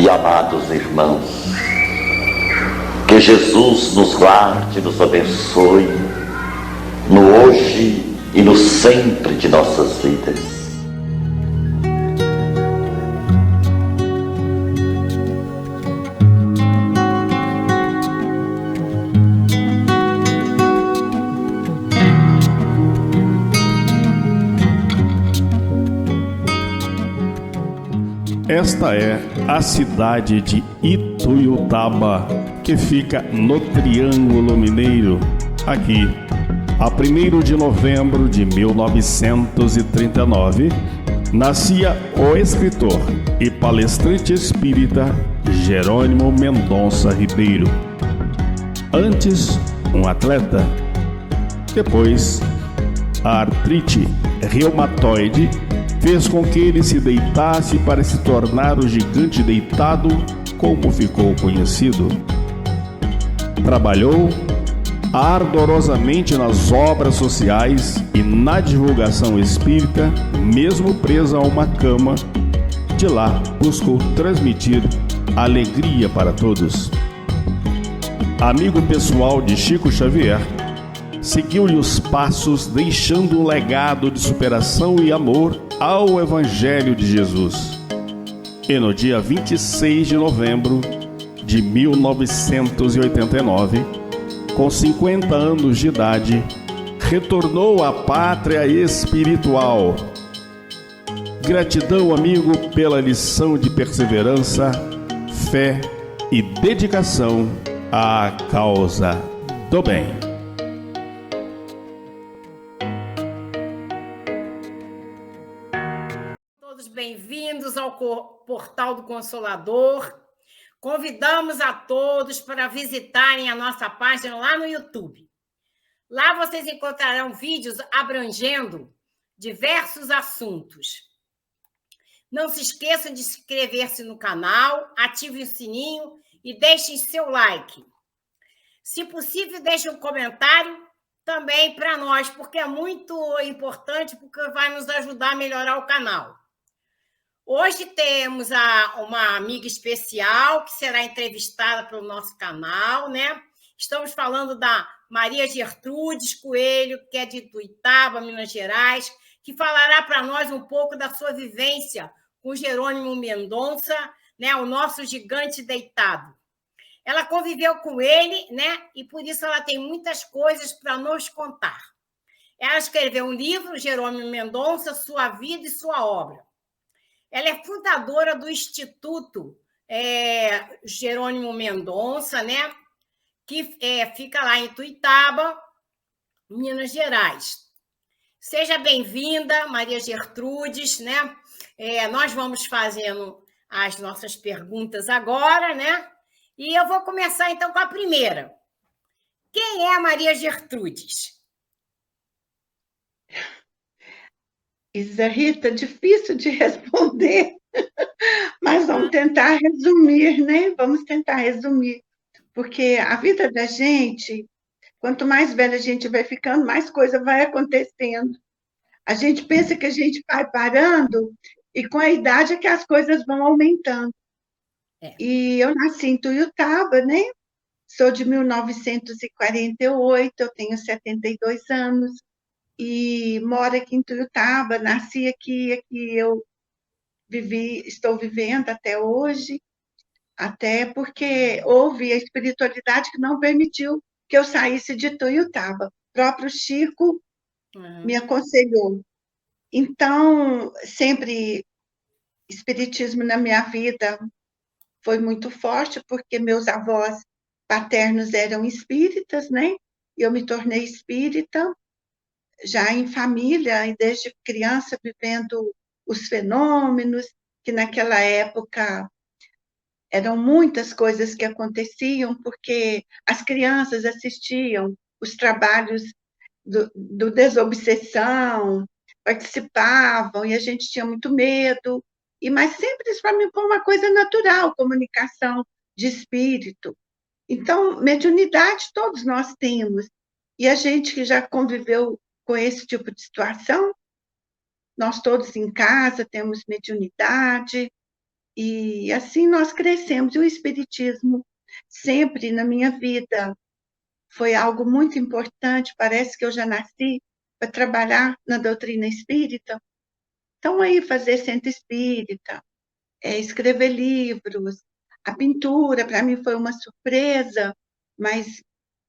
e amados irmãos, que Jesus nos guarde e nos abençoe no hoje e no sempre de nossas vidas. Esta é a cidade de Ituiutaba, que fica no Triângulo Mineiro, aqui. A 1º de novembro de 1939, nascia o escritor e palestrante espírita Jerônimo Mendonça Ribeiro. Antes, um atleta. Depois, a artrite reumatoide fez com que ele se deitasse para se tornar o gigante deitado, como ficou conhecido. Trabalhou ardorosamente nas obras sociais e na divulgação espírita, mesmo presa a uma cama. De lá, buscou transmitir alegria para todos. Amigo pessoal de Chico Xavier, seguiu-lhe os passos, deixando um legado de superação e amor ao Evangelho de Jesus. E no dia 26 de novembro de 1989, com 50 anos de idade, retornou à pátria espiritual. Gratidão, amigo, pela lição de perseverança, fé e dedicação à causa do bem. Bem-vindos ao Portal do Consolador. Convidamos a todos para visitarem a nossa página lá no YouTube. Lá vocês encontrarão vídeos abrangendo diversos assuntos. Não se esqueçam de inscrever-se no canal, ativem o sininho e deixem seu like. Se possível, deixem um comentário também para nós, porque é muito importante, porque vai nos ajudar a melhorar o canal. Hoje temos uma amiga especial que será entrevistada pelo nosso canal, né? Estamos falando da Maria Gertrudes Coelho, que é de Ituiutaba, Minas Gerais, que falará para nós um pouco da sua vivência com Jerônimo Mendonça, né? O nosso gigante deitado. Ela conviveu com ele, né? E por isso ela tem muitas coisas para nos contar. Ela escreveu um livro, Jerônimo Mendonça, Sua Vida e Sua Obra. Ela é fundadora do Instituto Jerônimo Mendonça, né? Que fica lá em Ituiutaba, Minas Gerais. Seja bem-vinda, Maria Gertrudes, né? Nós vamos fazendo as nossas perguntas agora, né? E eu vou começar, então, com a primeira. Quem é a Maria Gertrudes? Isa Rita, difícil de responder, mas vamos tentar resumir, né? Vamos tentar resumir, porque a vida da gente, quanto mais velha a gente vai ficando, mais coisa vai acontecendo. A gente pensa que a gente vai parando, e com a idade é que as coisas vão aumentando. E eu nasci em Ituiutaba, né? Sou de 1948, eu tenho 72 anos, e moro aqui em Ituiutaba, nasci aqui eu estou vivendo até hoje, até porque houve a espiritualidade que não permitiu que eu saísse de Ituiutaba. O próprio Chico me aconselhou. Então, sempre espiritismo na minha vida foi muito forte, porque meus avós paternos eram espíritas, né? E eu me tornei espírita, já em família, e desde criança vivendo os fenômenos, que naquela época eram muitas coisas que aconteciam, porque as crianças assistiam os trabalhos do Desobsessão, participavam, e a gente tinha muito medo, mas sempre isso para mim foi uma coisa natural, comunicação de espírito. Então, mediunidade todos nós temos, e a gente que já conviveu com esse tipo de situação, nós todos em casa temos mediunidade, E assim nós crescemos. E o Espiritismo sempre na minha vida foi algo muito importante. Parece que eu já nasci para trabalhar na doutrina espírita. Então, aí, fazer centro espírita, escrever livros, a pintura, para mim foi uma surpresa, mas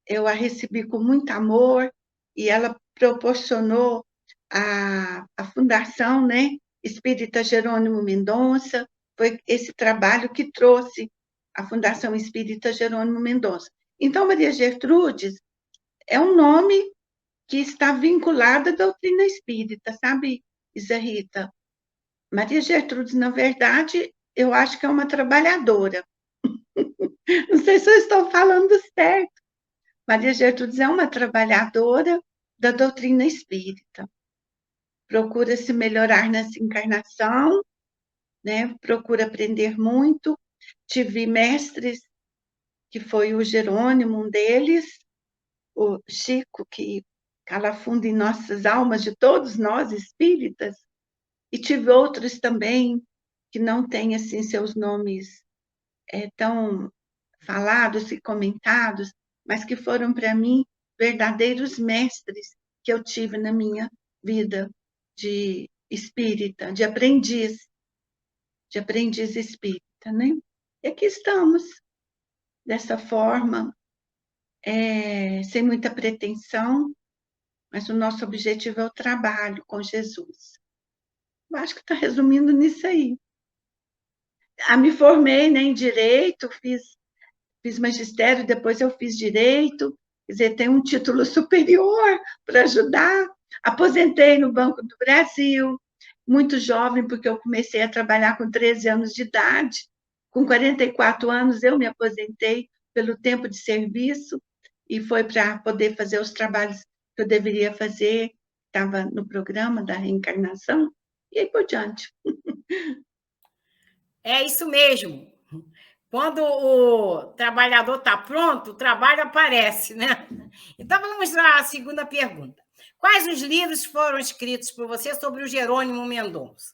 eu a recebi com muito amor, e ela proporcionou a Fundação, né, Espírita Jerônimo Mendonça. Foi esse trabalho que trouxe a Fundação Espírita Jerônimo Mendonça. Então, Maria Gertrudes é um nome que está vinculado à doutrina espírita, sabe, Isa Rita? Maria Gertrudes, na verdade, eu acho que é uma trabalhadora. Não sei se eu estou falando certo. Maria Gertrudes é uma trabalhadora da doutrina espírita. Procura se melhorar nessa encarnação, né? Procura aprender muito. Tive mestres, que foi o Jerônimo, um deles, o Chico, que cala fundo em nossas almas, de todos nós espíritas, e tive outros também, que não têm assim, seus nomes tão falados e comentados, mas que foram para mim verdadeiros mestres que eu tive na minha vida de espírita, de aprendiz espírita, né? E aqui estamos, dessa forma, sem muita pretensão, mas o nosso objetivo é o trabalho com Jesus. Eu acho que está resumindo nisso aí. Me formei, né, em Direito, fiz magistério, depois eu fiz Direito, quer dizer, tem um título superior para ajudar. Aposentei no Banco do Brasil, muito jovem, porque eu comecei a trabalhar com 13 anos de idade. Com 44 anos eu me aposentei pelo tempo de serviço, e foi para poder fazer os trabalhos que eu deveria fazer, estava no programa da reencarnação, e aí por diante. É isso mesmo. Quando o trabalhador está pronto, o trabalho aparece, né? Então, vamos à segunda pergunta. Quais os livros foram escritos por você sobre o Jerônimo Mendonça?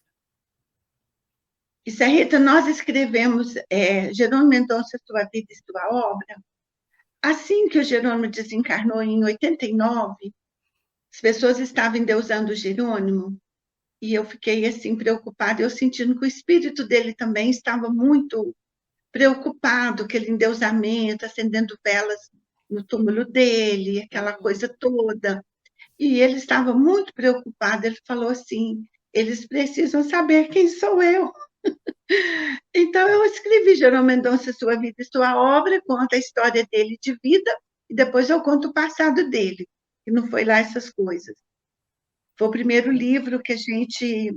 Isso, Rita, nós escrevemos Jerônimo Mendonça, Sua Vida e Sua Obra. Assim que o Jerônimo desencarnou, em 89, as pessoas estavam endeusando o Jerônimo, e eu fiquei assim preocupada, eu sentindo que o espírito dele também estava muito preocupado, aquele endeusamento, acendendo velas no túmulo dele, aquela coisa toda. E ele estava muito preocupado, ele falou assim, eles precisam saber quem sou eu. Então, eu escrevi Jerônimo Mendonça, Sua Vida e Sua Obra, conta a história dele de vida, e depois eu conto o passado dele, que não foi lá essas coisas. Foi o primeiro livro que a gente...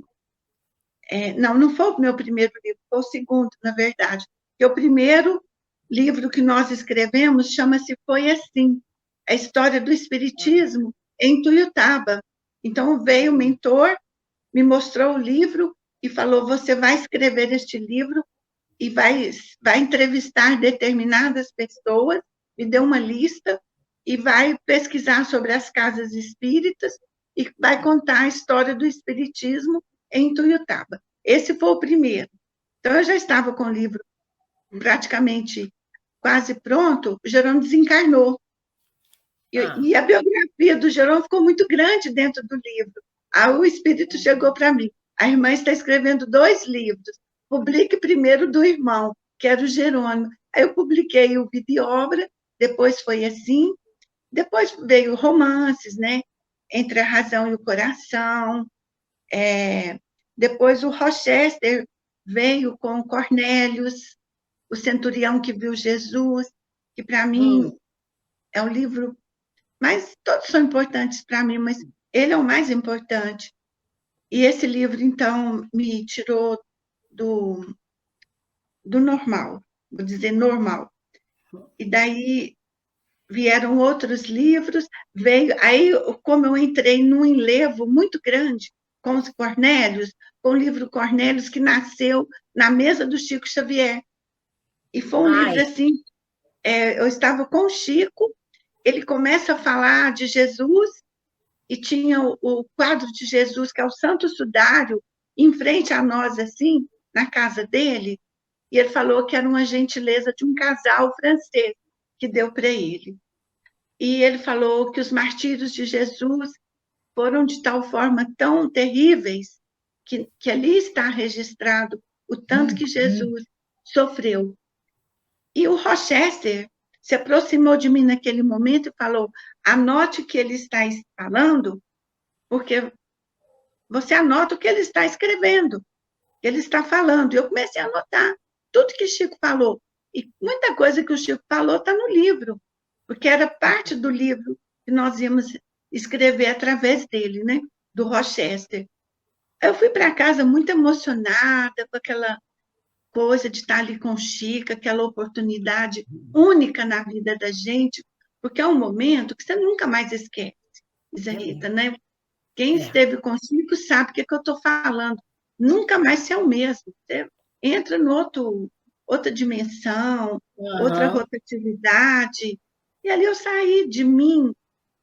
não foi o meu primeiro livro, foi o segundo, na verdade. E o primeiro livro que nós escrevemos chama-se Foi Assim, a história do Espiritismo em Tuiutaba. Então, veio o mentor, me mostrou o livro e falou, você vai escrever este livro e vai entrevistar determinadas pessoas, me deu uma lista, e vai pesquisar sobre as casas espíritas e vai contar a história do espiritismo em Tuiutaba. Esse foi o primeiro. Então, eu já estava com o livro praticamente quase pronto, o Jerônimo desencarnou. E a biografia do Jerônimo ficou muito grande dentro do livro. Aí o espírito chegou para mim, a irmã está escrevendo 2 livros, publique primeiro do irmão, que era o Jerônimo. Aí eu publiquei o Vida e Obra, depois Foi Assim, depois veio romances, né? Entre a Razão e o Coração. Depois o Rochester veio com Cornélios, o Centurião que Viu Jesus, que para mim é o livro, mas todos são importantes para mim, mas ele é o mais importante. E esse livro, então, me tirou do normal, vou dizer normal. E daí vieram outros livros, aí como eu entrei num enlevo muito grande com os Cornélios, com o livro Cornélios, que nasceu na mesa do Chico Xavier. E foi um livro assim, eu estava com o Chico, ele começa a falar de Jesus, e tinha o quadro de Jesus, que é o Santo Sudário, em frente a nós, assim, na casa dele, e ele falou que era uma gentileza de um casal francês que deu para ele. E ele falou que os martírios de Jesus foram de tal forma tão terríveis que ali está registrado o tanto que Jesus sofreu. E o Rochester se aproximou de mim naquele momento e falou: anote o que ele está falando, porque você anota o que ele está escrevendo, o que ele está falando. E eu comecei a anotar tudo que Chico falou. E muita coisa que o Chico falou está no livro, porque era parte do livro que nós íamos escrever através dele, né? Do Rochester. Eu fui para casa muito emocionada com aquela coisa de estar ali com o Chico, aquela oportunidade única na vida da gente, porque é um momento que você nunca mais esquece, Zé Rita, né? Quem esteve com o Chico sabe o que eu estou falando. Nunca mais você é o mesmo. Você entra em outra dimensão, outra rotatividade. E ali eu saí de mim,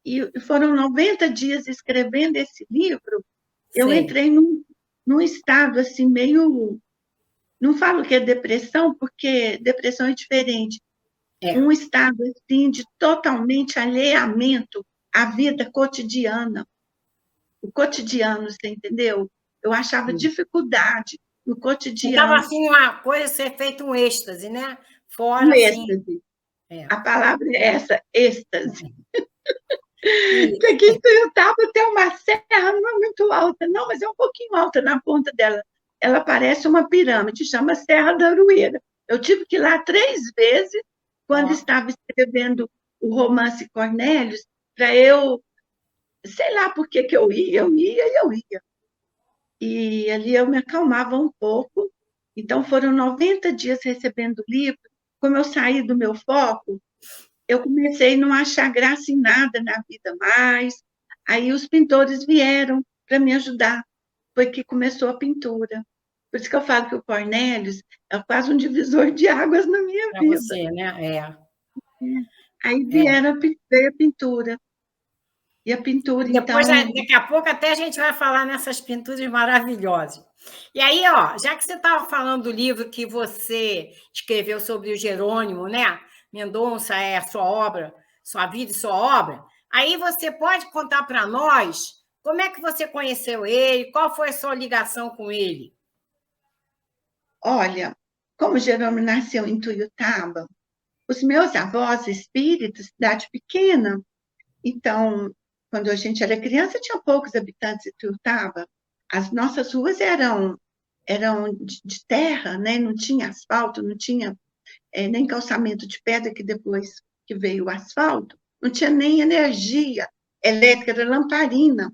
e foram 90 dias escrevendo esse livro. Eu entrei num estado assim, meio... Não falo que é depressão, porque depressão é diferente. Um estado assim, de totalmente alheamento à vida cotidiana. O cotidiano, você entendeu? Eu achava dificuldade no cotidiano. Estava assim uma coisa, ser feito um êxtase, né? Fora, um assim. êxtase. A palavra é essa, êxtase. Que aqui em Tuiutaba tem uma serra, não é muito alta, não, mas é um pouquinho alta na ponta dela. Ela parece uma pirâmide, chama Serra da Aroeira. Eu tive que ir lá 3 vezes, quando estava escrevendo o romance Cornélios, para eu, sei lá por que eu ia. E ali eu me acalmava um pouco. Então, foram 90 dias recebendo o livro. Como eu saí do meu foco, eu comecei a não achar graça em nada na vida mais. Aí os pintores vieram para me ajudar. Foi que começou a pintura. Por isso que eu falo que o Cornélios é quase um divisor de águas na minha vida. Para você, né? Aí veio a pintura. E a pintura, depois, então... Daqui a pouco até a gente vai falar nessas pinturas maravilhosas. E aí, ó, já que você estava falando do livro que você escreveu sobre o Jerônimo, né? Mendonça é a sua obra, sua vida e sua obra. Aí você pode contar para nós como é que você conheceu ele, qual foi a sua ligação com ele? Olha, como Jerônimo nasceu em Tuiutaba, os meus avós espíritas, cidade pequena, então, quando a gente era criança, tinha poucos habitantes de Tuiutaba. As nossas ruas eram de terra, né? Não tinha asfalto, não tinha nem calçamento de pedra, que depois que veio o asfalto, não tinha nem energia elétrica, era lamparina.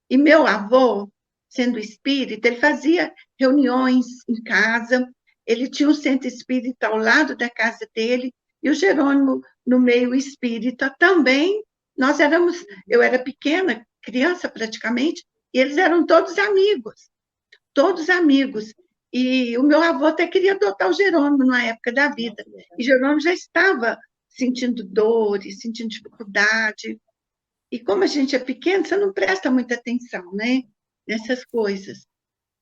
E meu avô, sendo espírita, ele fazia reuniões em casa, ele tinha um centro espírita ao lado da casa dele, e o Jerônimo, no meio espírita, também. Eu era pequena, criança praticamente, e eles eram todos amigos. E o meu avô até queria adotar o Jerônimo na época da vida, e Jerônimo já estava sentindo dores, sentindo dificuldade, e como a gente é pequeno, você não presta muita atenção, né, nessas coisas.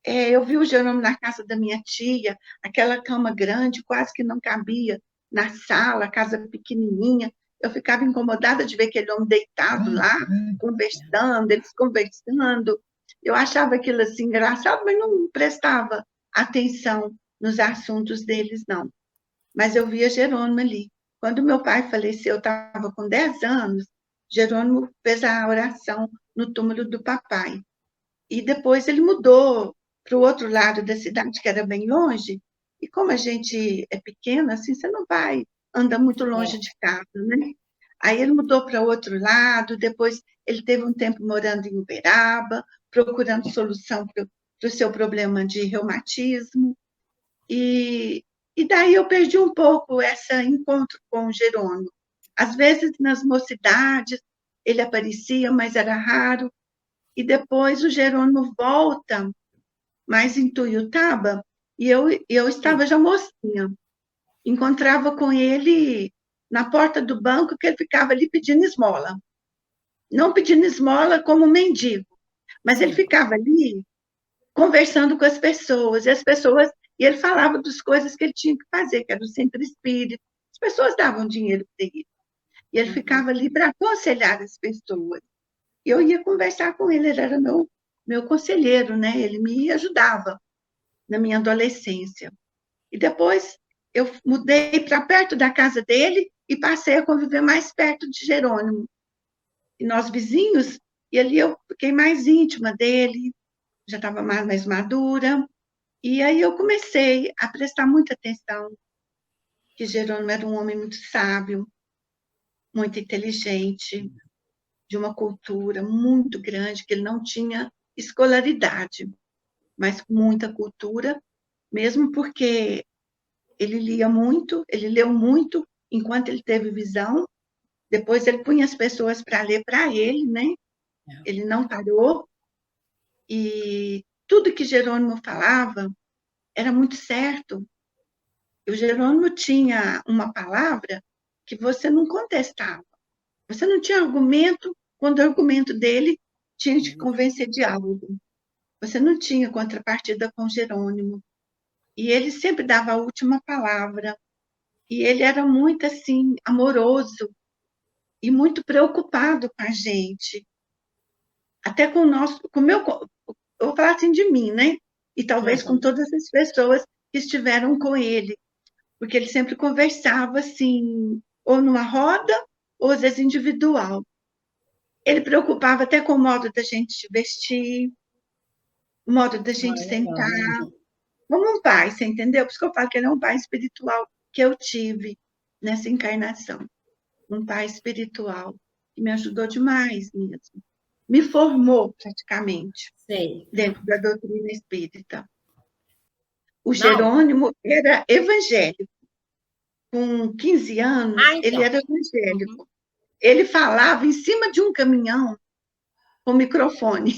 Eu vi o Jerônimo na casa da minha tia, aquela cama grande, quase que não cabia na sala, casa pequenininha. Eu ficava incomodada de ver aquele homem deitado lá, eles conversando. Eu achava aquilo assim engraçado, mas não prestava atenção nos assuntos deles, não. Mas eu via Jerônimo ali. Quando meu pai faleceu, eu estava com 10 anos, Jerônimo fez a oração no túmulo do papai. E depois ele mudou para o outro lado da cidade, que era bem longe, e como a gente é pequena, assim, você não vai andar muito longe de casa, né? Aí ele mudou para o outro lado, depois ele teve um tempo morando em Uberaba, procurando solução para o seu problema de reumatismo, e daí eu perdi um pouco esse encontro com o Jerônimo. Às vezes, nas mocidades, ele aparecia, mas era raro, e depois o Jerônimo volta mais em Tuiutaba, e eu estava já mocinha. Encontrava com ele na porta do banco, que ele ficava ali pedindo esmola. Não pedindo esmola como mendigo, mas ele ficava ali conversando com as pessoas, e as pessoas E ele falava das coisas que ele tinha que fazer, que era o centro espírita. As pessoas davam dinheiro para ele. E ele ficava ali para aconselhar as pessoas. E eu ia conversar com ele, ele era meu conselheiro, né? Ele me ajudava na minha adolescência. E depois eu mudei para perto da casa dele e passei a conviver mais perto de Jerônimo. E nós vizinhos, e ali eu fiquei mais íntima dele, já estava mais madura. E aí eu comecei a prestar muita atenção, que Jerônimo era um homem muito sábio, muito inteligente, de uma cultura muito grande, que ele não tinha escolaridade, mas muita cultura, mesmo porque ele lia muito, ele leu muito enquanto ele teve visão, depois ele punha as pessoas para ler para ele, né? Ele não parou, e tudo que Jerônimo falava era muito certo. O Jerônimo tinha uma palavra que você não contestava. Você não tinha argumento quando o argumento dele tinha de convencer de algo. Você não tinha contrapartida com Jerônimo. E ele sempre dava a última palavra. E ele era muito, assim, amoroso e muito preocupado com a gente. Até com o nosso... Com o meu, eu vou falar assim de mim, né? E talvez com todas as pessoas que estiveram com ele. Porque ele sempre conversava, assim, ou numa roda, ou às vezes individual. Ele preocupava até com o modo da gente vestir, o modo da gente sentar. Como um pai, você entendeu? Por isso que eu falo que ele é um pai espiritual que eu tive nessa encarnação. Um pai espiritual que me ajudou demais mesmo. Me formou praticamente dentro da doutrina espírita. O Jerônimo era evangélico. Com 15 anos, ele era evangélico. Ele falava em cima de um caminhão com microfone,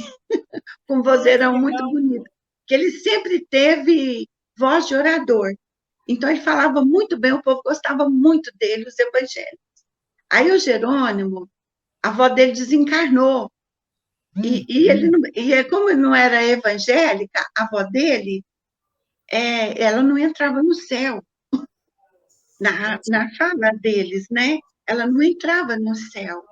com um vozeirão muito bonito, que ele sempre teve voz de orador. Então, ele falava muito bem, o povo gostava muito dele, os evangélicos. Aí, o Jerônimo, a avó dele desencarnou. E como ele não era evangélica, a avó dele, ela não entrava no céu. Na fala deles, né? Ela não entrava no céu.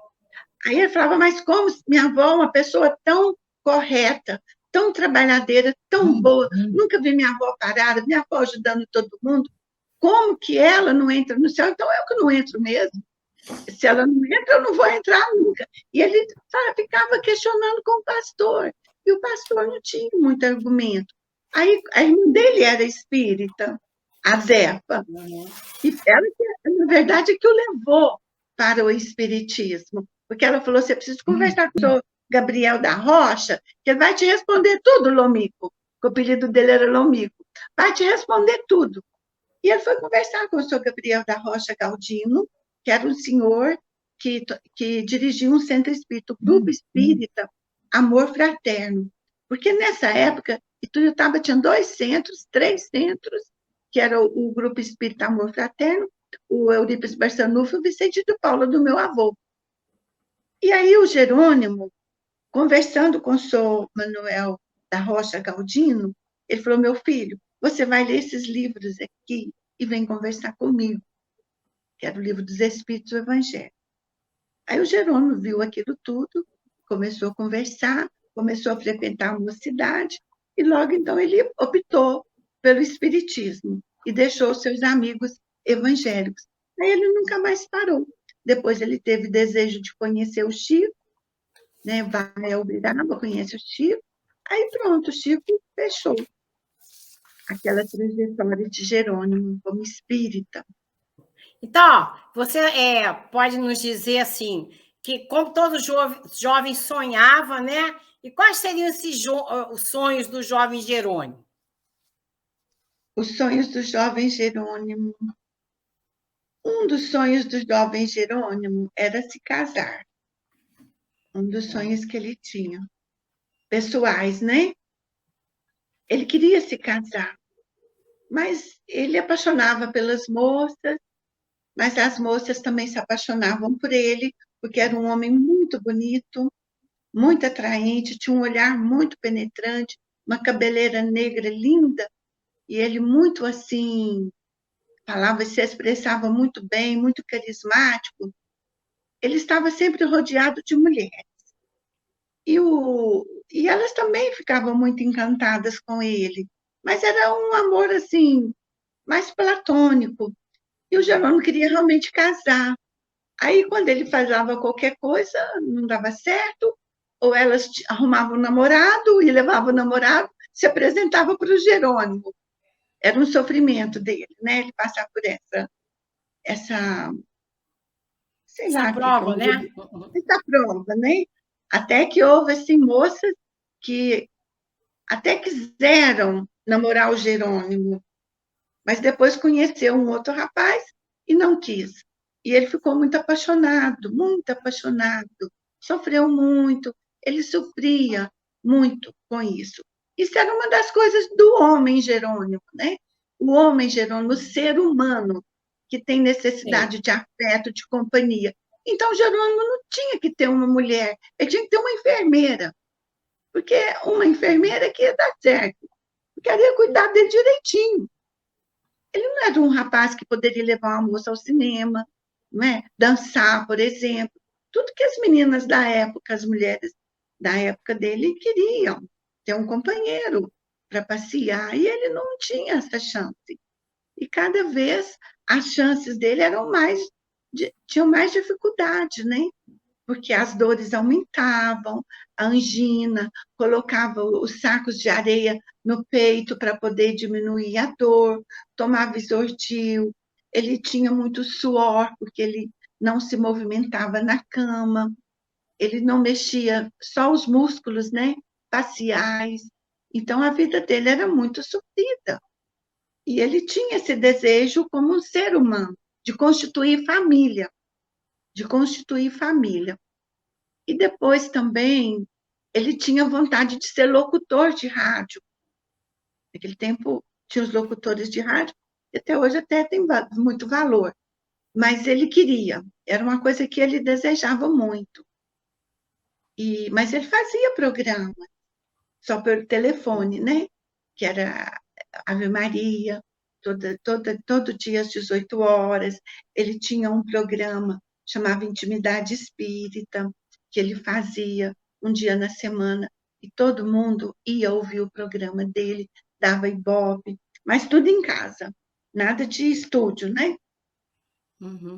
Aí ele falava, mas como minha avó é uma pessoa tão correta, tão trabalhadeira, tão boa, nunca vi minha avó parada, minha avó ajudando todo mundo, como que ela não entra no céu? Então eu que não entro mesmo. Se ela não entra, eu não vou entrar nunca. E ele ficava questionando com o pastor, e o pastor não tinha muito argumento. Aí a irmã dele era espírita, a Zefa, e ela, na verdade, que o levou para o espiritismo, porque ela falou, você precisa conversar com o senhor Gabriel da Rocha, que ele vai te responder tudo, Lomico, que o apelido dele era Lomico, vai te responder tudo. E ele foi conversar com o senhor Gabriel da Rocha Galdino, que era um senhor que dirigia um centro espírita, o Grupo Espírita Amor Fraterno, porque nessa época, Ituiutaba tinha 2 centros, 3 centros, que era o Grupo Espírita Amor Fraterno, o Eurípides Barçanufo e o Vicente de Paula, do meu avô. E aí o Jerônimo, conversando com o senhor Manuel da Rocha Galdino, ele falou, meu filho, você vai ler esses livros aqui e vem conversar comigo, que era o livro dos Espíritos do Evangelho. Aí o Jerônimo viu aquilo tudo, começou a conversar, começou a frequentar a mocidade, e logo então ele optou pelo espiritismo e deixou seus amigos evangélicos. Aí ele nunca mais parou. Depois ele teve desejo de conhecer o Chico, né? Vai ao Uberaba, conhece o Chico. Aí pronto, o Chico fechou aquela trajetória de Jerônimo como espírita. Então, você pode nos dizer assim, que como todo jovem sonhava, né? E quais seriam os sonhos do jovem Jerônimo? Os sonhos do jovem Jerônimo. Um dos sonhos do jovem Jerônimo era se casar. Um dos sonhos que ele tinha. Pessoais, né? Ele queria se casar, mas ele apaixonava pelas moças, mas as moças também se apaixonavam por ele, porque era um homem muito bonito, muito atraente, tinha um olhar muito penetrante, uma cabeleira negra linda, e ele muito assim, falava, se expressava muito bem, muito carismático. Ele estava sempre rodeado de mulheres. E elas também ficavam muito encantadas com ele, mas era um amor assim, mais platônico. E o Jerônimo queria realmente casar. Aí, quando ele falava qualquer coisa, não dava certo, ou elas arrumavam um namorado e levavam o namorado, se apresentava para o Jerônimo. Era um sofrimento dele, né? Ele passar por essa sei Essa lá, prova, né? essa prova, né? Até que houve assim, moças que até quiseram namorar o Jerônimo, mas depois conheceu um outro rapaz e não quis. E ele ficou muito apaixonado, sofreu muito, ele sofria muito com isso. Isso era uma das coisas do homem Jerônimo, né? O homem Jerônimo, o ser humano, que tem necessidade de afeto, de companhia. Então, Jerônimo não tinha que ter uma mulher, ele tinha que ter uma enfermeira, porque uma enfermeira que ia dar certo, queria cuidar dele direitinho. Ele não era um rapaz que poderia levar uma moça ao cinema, né? Dançar, por exemplo. Tudo que as meninas da época, as mulheres da época dele queriam, ter um companheiro para passear, e ele não tinha essa chance. E cada vez as chances dele eram tinham mais dificuldade, né? Porque as dores aumentavam, a angina, colocava os sacos de areia no peito para poder diminuir a dor, tomava Isortil, ele tinha muito suor, porque ele não se movimentava na cama, ele não mexia só os músculos, né, faciais, então a vida dele era muito sofrida. E ele tinha esse desejo como um ser humano, de constituir família, de constituir família. E depois também ele tinha vontade de ser locutor de rádio. Naquele tempo tinha os locutores de rádio, e até hoje até tem muito valor. Mas ele queria, era uma coisa que ele desejava muito. Mas ele fazia programa, só pelo telefone, né? Que era Ave Maria, todo dia às 18 horas. Ele tinha um programa chamado Intimidade Espírita, que ele fazia um dia na semana, e todo mundo ia ouvir o programa dele, dava ibope, mas tudo em casa, nada de estúdio, né?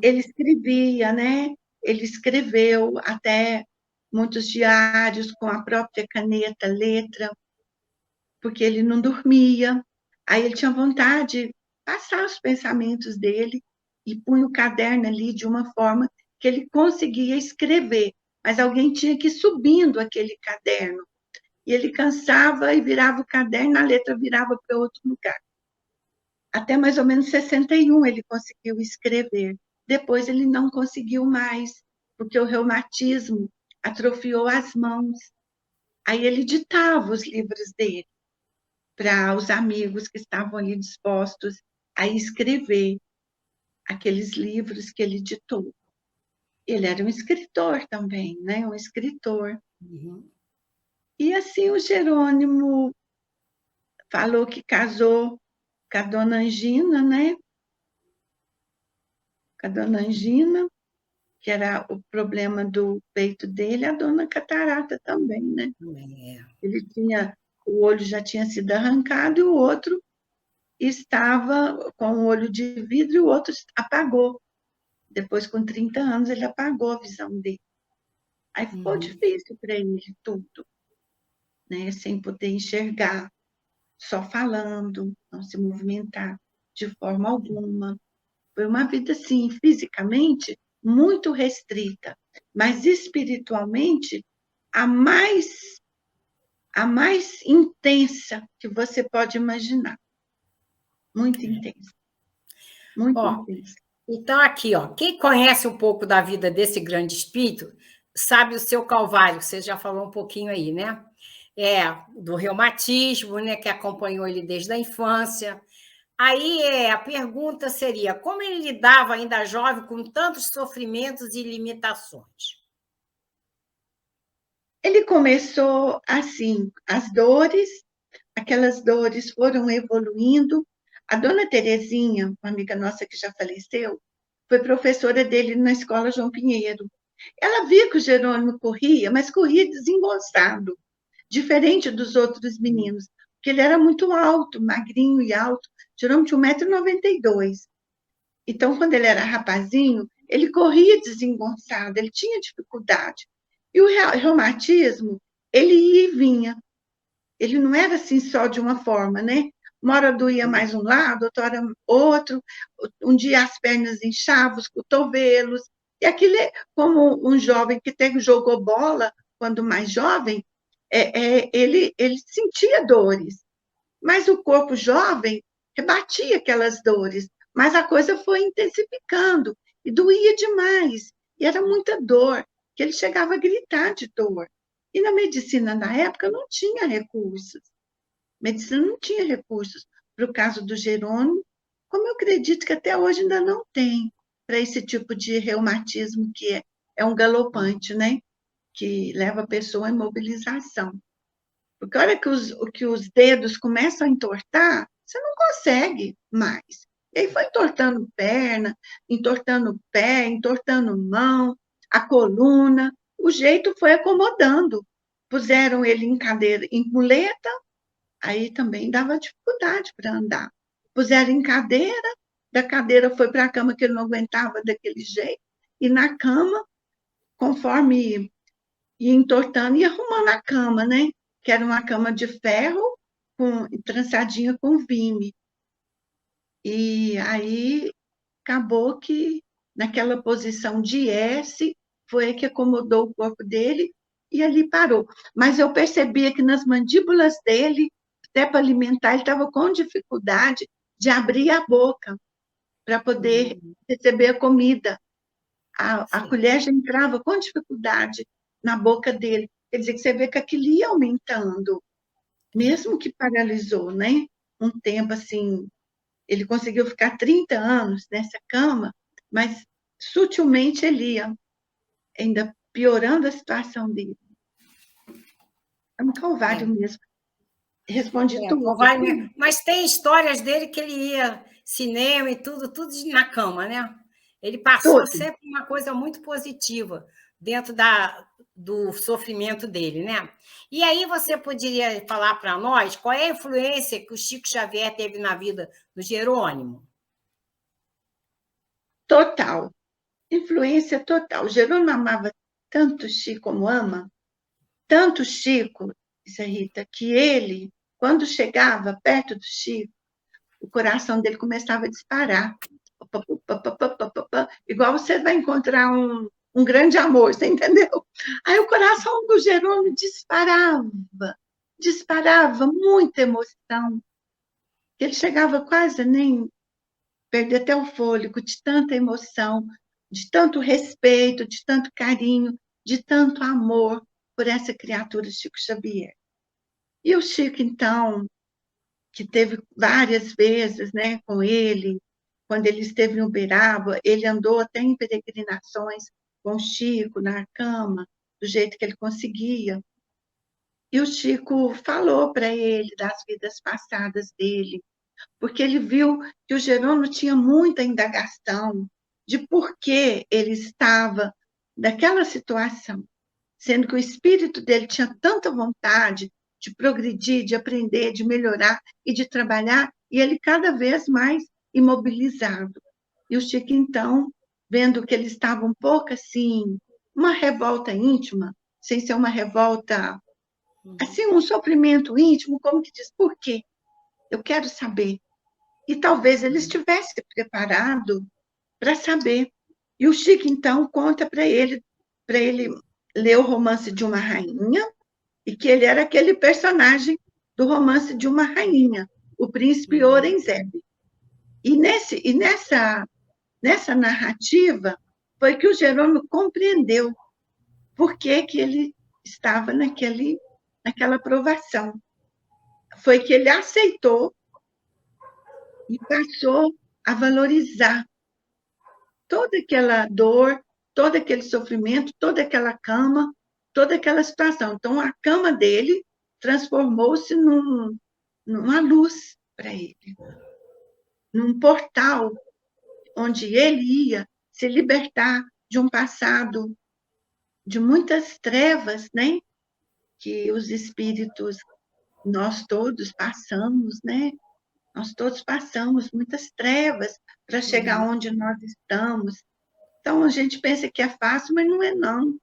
Ele escrevia, né? Ele escreveu até muitos diários com a própria caneta, letra, porque ele não dormia. Aí ele tinha vontade de passar os pensamentos dele e punha o caderno ali de uma forma que ele conseguia escrever, mas alguém tinha que ir subindo aquele caderno. E ele cansava e virava o caderno, a letra virava para outro lugar. Até mais ou menos 61 ele conseguiu escrever. Depois ele não conseguiu mais, porque o reumatismo atrofiou as mãos. Aí ele ditava os livros dele para os amigos que estavam ali dispostos a escrever aqueles livros que ele ditou. Ele era um escritor também, né? Um escritor. E assim o Jerônimo falou que casou com a dona Angina, né? Com a dona Angina, que era o problema do peito dele, a dona Catarata também, né? Ele tinha, o olho já tinha sido arrancado e o outro estava com o olho de vidro e o outro apagou. Depois, com 30 anos, ele apagou a visão dele. Aí ficou difícil para ele tudo, né? Sem poder enxergar, só falando, não se movimentar de forma alguma. Foi uma vida, assim, fisicamente muito restrita, mas espiritualmente a mais intensa que você pode imaginar. Muito intensa. Muito intensa. Então, aqui, ó, quem conhece um pouco da vida desse grande espírito, sabe o seu Calvário, que você já falou um pouquinho aí, né? Do reumatismo, né, que acompanhou ele desde a infância. Aí a pergunta seria, como ele lidava ainda jovem com tantos sofrimentos e limitações? Ele começou assim, as dores, aquelas dores foram evoluindo. A dona Terezinha, uma amiga nossa que já faleceu, foi professora dele na escola João Pinheiro. Ela via que o Jerônimo corria, mas corria desengonçado, diferente dos outros meninos, porque ele era muito alto, magrinho e alto. Jerônimo tinha 1,92 m. Então, quando ele era rapazinho, ele corria desengonçado, ele tinha dificuldade. E o reumatismo, ele ia e vinha. Ele não era assim só de uma forma, né? Uma hora doía mais um lado, outra hora outro. Um dia as pernas inchavam, os cotovelos. E aquilo, como um jovem que jogou bola quando mais jovem, ele sentia dores. Mas o corpo jovem rebatia aquelas dores. Mas a coisa foi intensificando e doía demais. E era muita dor, que ele chegava a gritar de dor. E na medicina, na época, não tinha recursos. Medicina não tinha recursos para o caso do Jerônimo, como eu acredito que até hoje ainda não tem, para esse tipo de reumatismo que é um galopante, né? Que leva a pessoa à imobilização. Porque a hora que os dedos começam a entortar, você não consegue mais. E aí foi entortando perna, entortando pé, entortando mão, a coluna. O jeito foi acomodando. Puseram ele em cadeira, em muleta, aí também dava dificuldade para andar. Puseram em cadeira, da cadeira foi para a cama, que ele não aguentava daquele jeito, e na cama, conforme ia entortando, ia arrumando a cama, né? Que era uma cama de ferro, trançadinha com vime. E aí acabou que, naquela posição de S, foi que acomodou o corpo dele e ali parou. Mas eu percebia que nas mandíbulas dele, até para alimentar, ele estava com dificuldade de abrir a boca para poder receber a comida. A colher já entrava com dificuldade na boca dele. Quer dizer, que você vê que aquilo ia aumentando, mesmo que paralisou, né? Um tempo assim, ele conseguiu ficar 30 anos nessa cama, mas sutilmente ele ia ainda piorando a situação dele. É um calvário mesmo. Respondi tudo. Calvário mesmo. Mas tem histórias dele que ele ia cinema e tudo na cama, né? Ele passou sempre uma coisa muito positiva dentro do sofrimento dele, né? E aí você poderia falar para nós qual é a influência que o Chico Xavier teve na vida do Jerônimo? Total. Influência total. O Jerônimo amava tanto o Chico como ama, tanto o Chico, Zé Rita, que ele, quando chegava perto do Chico, o coração dele começava a disparar. Igual você vai encontrar um grande amor, você entendeu? Aí o coração do Jerônimo disparava muita emoção. Ele chegava quase a nem perder até o fôlego de tanta emoção, de tanto respeito, de tanto carinho, de tanto amor por essa criatura Chico Xavier. E o Chico, então, que teve várias vezes, né, com ele, quando ele esteve em Uberaba, ele andou até em peregrinações com o Chico na cama, do jeito que ele conseguia. E o Chico falou para ele das vidas passadas dele, porque ele viu que o Jerônimo tinha muita indagação de por que ele estava naquela situação, sendo que o espírito dele tinha tanta vontade de progredir, de aprender, de melhorar e de trabalhar, e ele cada vez mais imobilizado. E o Chico, então, vendo que ele estava um pouco assim, uma revolta íntima, sem ser uma revolta, assim, um sofrimento íntimo, como que diz, por quê? Eu quero saber. E talvez ele estivesse preparado para saber. E o Chico, então, conta para ele ler o Romance de uma Rainha, e que ele era aquele personagem do Romance de uma Rainha, o príncipe Aurenzeb. E nessa narrativa foi que o Jerônimo compreendeu por que ele estava naquela provação. Foi que ele aceitou e passou a valorizar toda aquela dor, todo aquele sofrimento, toda aquela cama, toda aquela situação. Então, a cama dele transformou-se uma luz para ele, num portal onde ele ia se libertar de um passado de muitas trevas, né? Que os espíritos, nós todos passamos, né? Nós todos passamos muitas trevas para chegar onde nós estamos. Então, a gente pensa que é fácil, mas não é, não.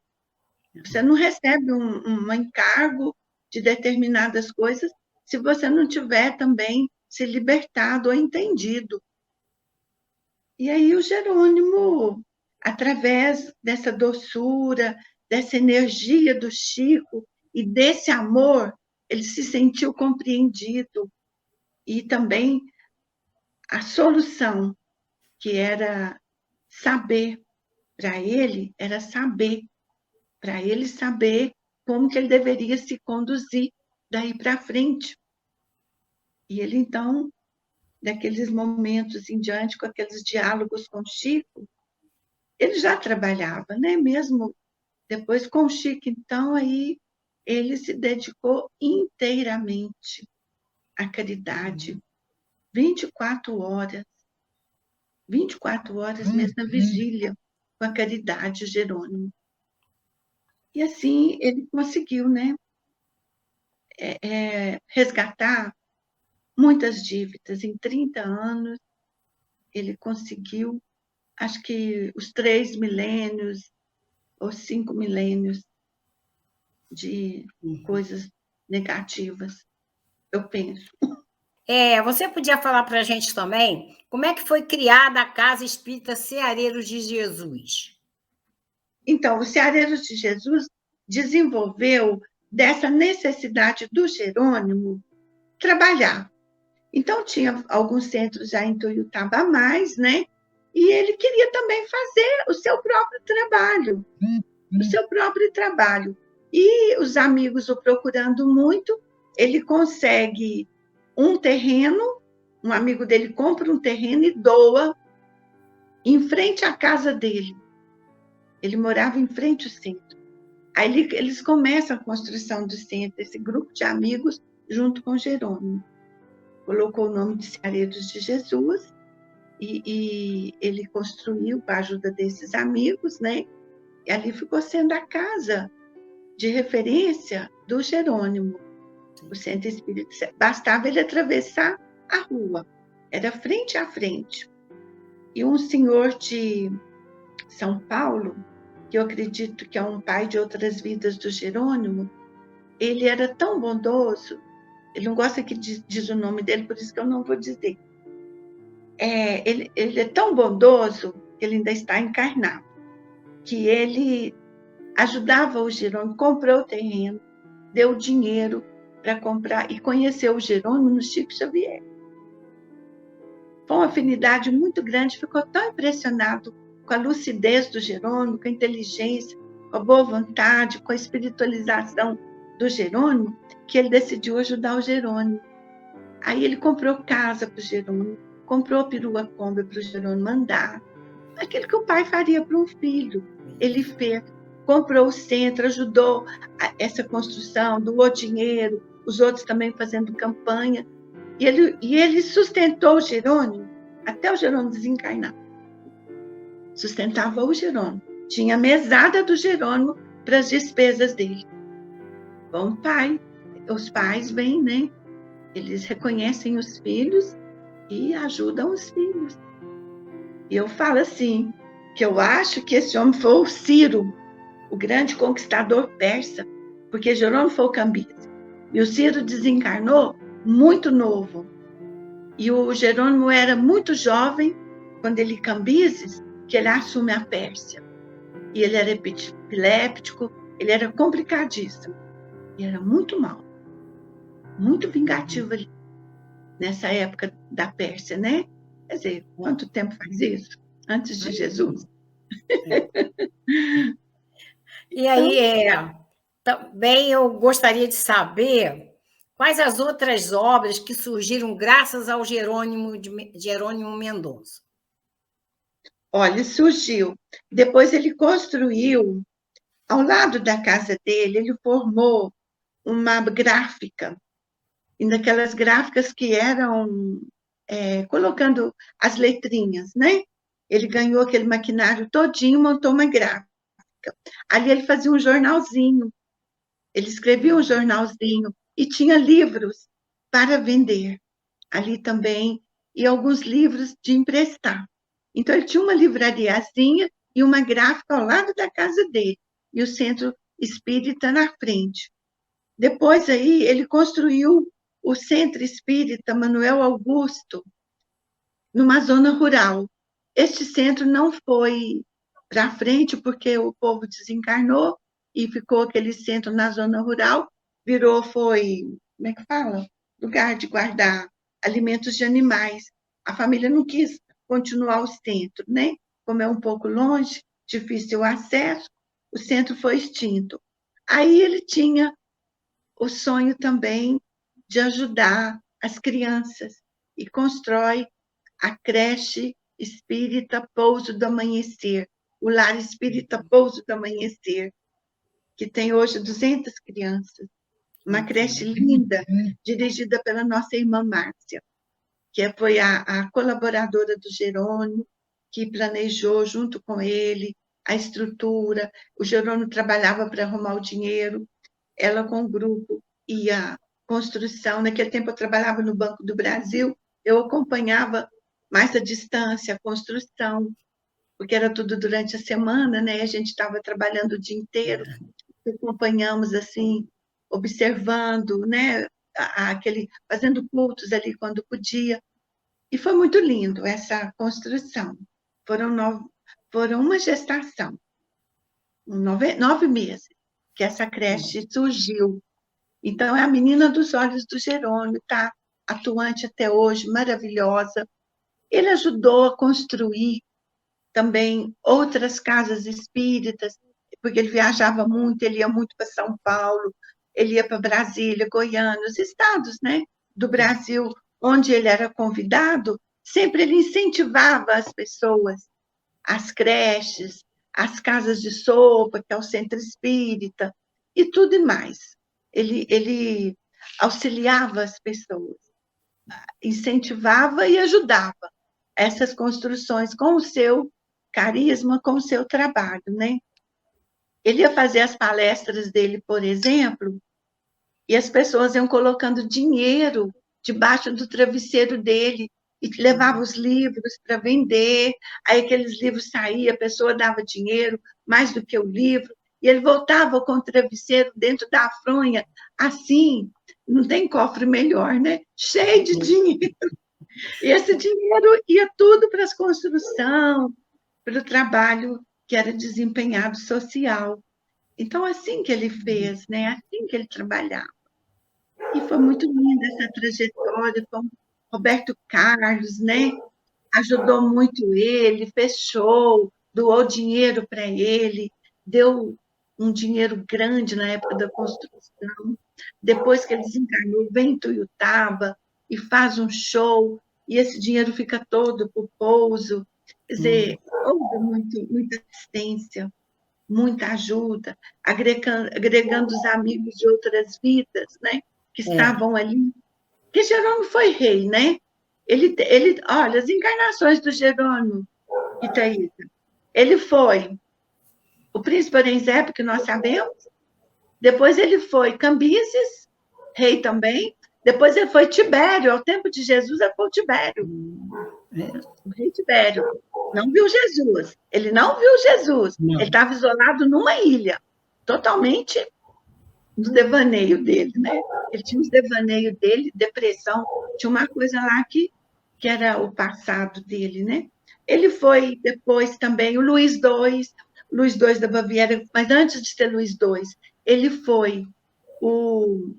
Você não recebe um encargo de determinadas coisas se você não tiver também se libertado ou entendido. E aí o Jerônimo, através dessa doçura, dessa energia do Chico e desse amor, ele se sentiu compreendido. E também a solução, que era saber, para ele, era saber, para ele saber como que ele deveria se conduzir daí para frente. E ele, então, daqueles momentos em diante, com aqueles diálogos com Chico, ele já trabalhava, né? Mesmo depois com o Chico, então, aí ele se dedicou inteiramente à caridade, 24 horas mesmo na vigília, com a caridade, Jerônimo. E assim ele conseguiu, né? Resgatar muitas dívidas. Em 30 anos, ele conseguiu, acho que os 3 milênios ou 5 milênios de coisas negativas, eu penso. Você podia falar para a gente também como é que foi criada a Casa Espírita Ceareiros de Jesus? Então, o Ceareiros de Jesus desenvolveu dessa necessidade do Jerônimo trabalhar. Então, tinha alguns centros já em Tuiutaba a mais, né? E ele queria também fazer o seu próprio trabalho. E os amigos o procurando muito, ele consegue um terreno, um amigo dele compra um terreno e doa em frente à casa dele. Ele morava em frente ao centro. Aí eles começam a construção do centro, esse grupo de amigos, junto com Jerônimo. Colocou o nome de Ceareiros de Jesus e ele construiu com a ajuda desses amigos, né? E ali ficou sendo a casa de referência do Jerônimo, o Centro Espírita. Bastava ele atravessar a rua, era frente a frente. E um senhor de São Paulo, que eu acredito que é um pai de outras vidas do Jerônimo, ele era tão bondoso, ele não gosta que diz o nome dele, por isso que eu não vou dizer. Ele é tão bondoso, que ele ainda está encarnado, que ele ajudava o Jerônimo, comprou o terreno, deu dinheiro para comprar e conheceu o Jerônimo no Chico Xavier. Foi uma afinidade muito grande, ficou tão impressionado com a lucidez do Jerônimo, com a inteligência, com a boa vontade, com a espiritualização do Jerônimo, que ele decidiu ajudar o Jerônimo. Aí ele comprou casa para o Jerônimo, comprou perua Kombi para o Jerônimo andar, aquilo que o pai faria para um filho. Ele fez, comprou o centro, ajudou essa construção, doou dinheiro, os outros também fazendo campanha. E ele sustentou o Jerônimo, até o Jerônimo desencarnar. Sustentava o Jerônimo. Tinha a mesada do Jerônimo para as despesas dele. Bom pai, os pais vêm, né? Eles reconhecem os filhos e ajudam os filhos. E eu falo assim, que eu acho que esse homem foi o Ciro, o grande conquistador persa, porque Jerônimo foi o Cambises. E o Ciro desencarnou muito novo. E o Jerônimo era muito jovem, quando ele Cambises, que ele assume a Pérsia. E ele era epiléptico, ele era complicadíssimo. E era muito mau, muito vingativo ali, nessa época da Pérsia, né? Quer dizer, quanto tempo faz isso? Antes de Jesus. E aí, também eu gostaria de saber quais as outras obras que surgiram graças ao Jerônimo Mendonça. Olha, surgiu. Depois ele construiu, ao lado da casa dele, ele formou uma gráfica e naquelas gráficas que eram colocando as letrinhas, né? Ele ganhou aquele maquinário todinho, montou uma gráfica. Ali ele fazia um jornalzinho, ele escrevia um jornalzinho e tinha livros para vender ali também, e alguns livros de emprestar. Então, ele tinha uma livrariazinha e uma gráfica ao lado da casa dele, e o centro espírita na frente. Depois, aí, ele construiu o Centro Espírita Manuel Augusto, numa zona rural. Este centro não foi para frente, porque o povo desencarnou, e ficou aquele centro na zona rural, como é que fala? Lugar de guardar alimentos de animais. A família não quis continuar o centro, né? Como é um pouco longe, difícil o acesso, o centro foi extinto. Aí ele tinha o sonho também de ajudar as crianças e constrói a creche espírita Pouso do Amanhecer, o lar espírita Pouso do Amanhecer, que tem hoje 200 crianças. Uma creche linda, dirigida pela nossa irmã Márcia, que foi a colaboradora do Jerônimo, que planejou junto com ele a estrutura. O Jerônimo trabalhava para arrumar o dinheiro, ela com o grupo e a construção. Naquele tempo eu trabalhava no Banco do Brasil, eu acompanhava mais à distância a construção, porque era tudo durante a semana, né? A gente estava trabalhando o dia inteiro, acompanhamos assim, observando, né? Fazendo cultos ali quando podia. E foi muito lindo essa construção. Foram uma gestação, 9 meses, que essa creche surgiu. Então, é a menina dos olhos do Jerônimo, está atuante até hoje, maravilhosa. Ele ajudou a construir também outras casas espíritas, porque ele viajava muito, ele ia muito para São Paulo, ele ia para Brasília, Goiânia, os estados, né, do Brasil, onde ele era convidado, sempre ele incentivava as pessoas, as creches, as casas de sopa, que é o centro espírita, e tudo mais. Ele auxiliava as pessoas, incentivava e ajudava essas construções com o seu carisma, com o seu trabalho, né? Ele ia fazer as palestras dele, por exemplo, e as pessoas iam colocando dinheiro debaixo do travesseiro dele e levava os livros para vender, aí aqueles livros saíam, a pessoa dava dinheiro, mais do que o livro, e ele voltava com o travesseiro dentro da fronha, assim, não tem cofre melhor, né? Cheio de dinheiro. E esse dinheiro ia tudo para as construções, para o trabalho que era desempenhado social. Então, assim que ele fez, né? Assim que ele trabalhava. E foi muito linda essa trajetória com Roberto Carlos, né? Ajudou muito ele, fechou, doou dinheiro para ele, deu um dinheiro grande na época da construção. Depois que ele desencarnou, vem em Tuiutaba e faz um show, e esse dinheiro fica todo para o pouso. Quer dizer, houve muita assistência, muita ajuda, agregando os amigos de outras vidas, né, que estavam ali. Porque Jerônimo foi rei, né? Olha, as encarnações do Jerônimo, Itaísa. Ele foi o príncipe Aurenzébe, que nós sabemos. Depois ele foi Cambises, rei também. Depois ele foi Tibério, ao tempo de Jesus, ele foi o Tibério. O rei Tibério. Não viu Jesus. Ele não viu Jesus. Não. Ele estava isolado numa ilha, totalmente do devaneio dele, né? Ele tinha os devaneios dele, depressão, tinha uma coisa lá que era o passado dele, né? Ele foi depois também o Luís II da Baviera, mas antes de ser Luís II, ele foi o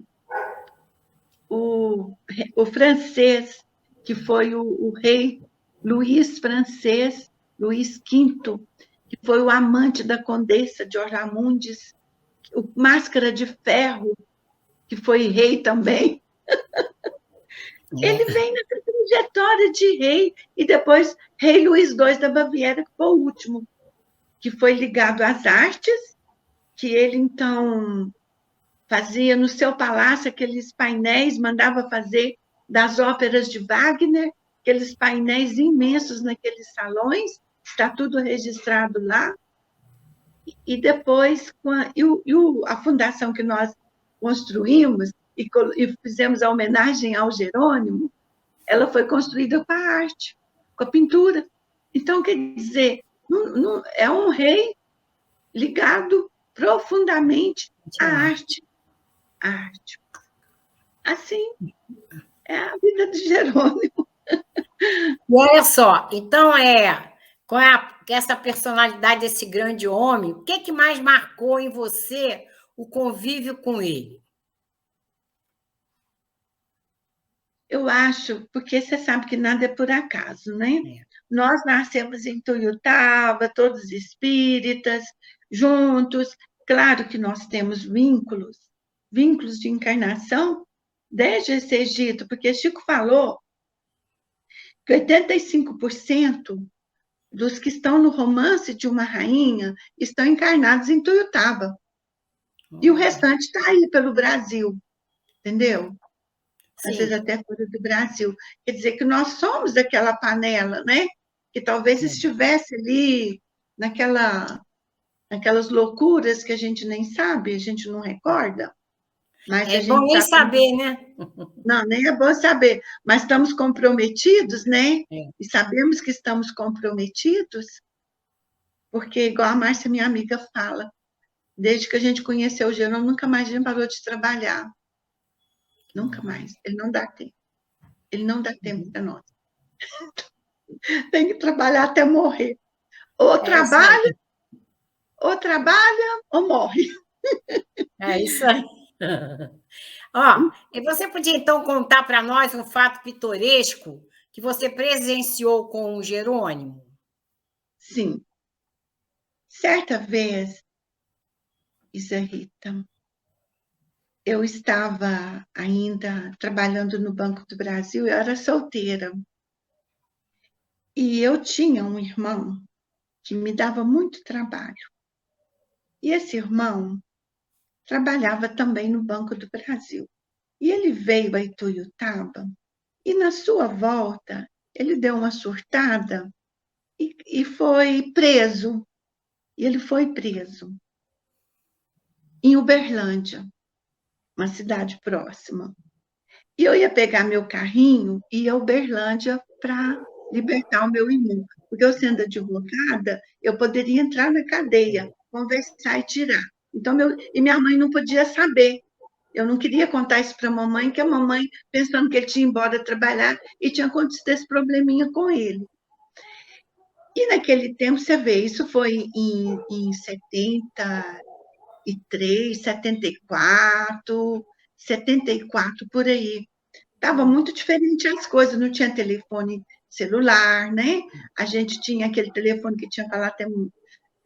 francês, que foi o rei Luís francês, Luís V, que foi o amante da condessa de Orlamundes, o Máscara de Ferro, que foi rei também. Ele vem nessa trajetória de rei, e depois rei Luís II da Baviera, que foi o último, que foi ligado às artes, que ele, então, fazia no seu palácio aqueles painéis, mandava fazer das óperas de Wagner, aqueles painéis imensos naqueles salões, está tudo registrado lá. E depois, a fundação que nós construímos e fizemos a homenagem ao Jerônimo, ela foi construída com a arte, com a pintura. Então, quer dizer, é um rei ligado profundamente à arte. A arte. Assim, é a vida de Jerônimo. E olha só, então, com essa personalidade desse grande homem, o que mais marcou em você o convívio com ele? Eu acho, porque você sabe que nada é por acaso, né? É. Nós nascemos em Tuiutaba, todos espíritas, juntos. Claro que nós temos vínculos de encarnação desde esse Egito, porque Chico falou que 85% dos que estão no Romance de uma Rainha estão encarnados em Tuiutaba. E o restante está aí pelo Brasil, entendeu? Às vezes até fora do Brasil. Quer dizer que nós somos daquela panela, né? Que talvez estivesse ali naquelas loucuras que a gente nem sabe, a gente não recorda. Mas é bom nem saber, né? Não, nem é bom saber. Mas estamos comprometidos, né? E sabemos que estamos comprometidos, porque, igual a Márcia, minha amiga, fala, desde que a gente conheceu o Jerônimo, nunca mais a gente parou de trabalhar. Nunca mais. Ele não dá tempo. Ele não dá tempo para nós. Tem que trabalhar até morrer. Ou trabalha, ou morre. É isso aí. Ó, e você podia, então, contar para nós um fato pitoresco que você presenciou com o Jerônimo? Sim. Certa vez, Isa Rita, eu estava ainda trabalhando no Banco do Brasil, eu era solteira. E eu tinha um irmão que me dava muito trabalho. E esse irmão trabalhava também no Banco do Brasil. E ele veio a Ituiutaba e, na sua volta, ele deu uma surtada e foi preso. E ele foi preso em Uberlândia, uma cidade próxima. E eu ia pegar meu carrinho e ir a Uberlândia para libertar o meu irmão. Porque eu, sendo advogada, eu poderia entrar na cadeia, conversar e tirar. Então, e minha mãe não podia saber. Eu não queria contar isso para a mamãe, que a mamãe, pensando que ele tinha ido embora trabalhar, e tinha acontecido esse probleminha com ele. E naquele tempo, você vê, isso foi em 73, 74, 74, por aí. Estava muito diferente as coisas, não tinha telefone celular, né? A gente tinha aquele telefone que tinha falado até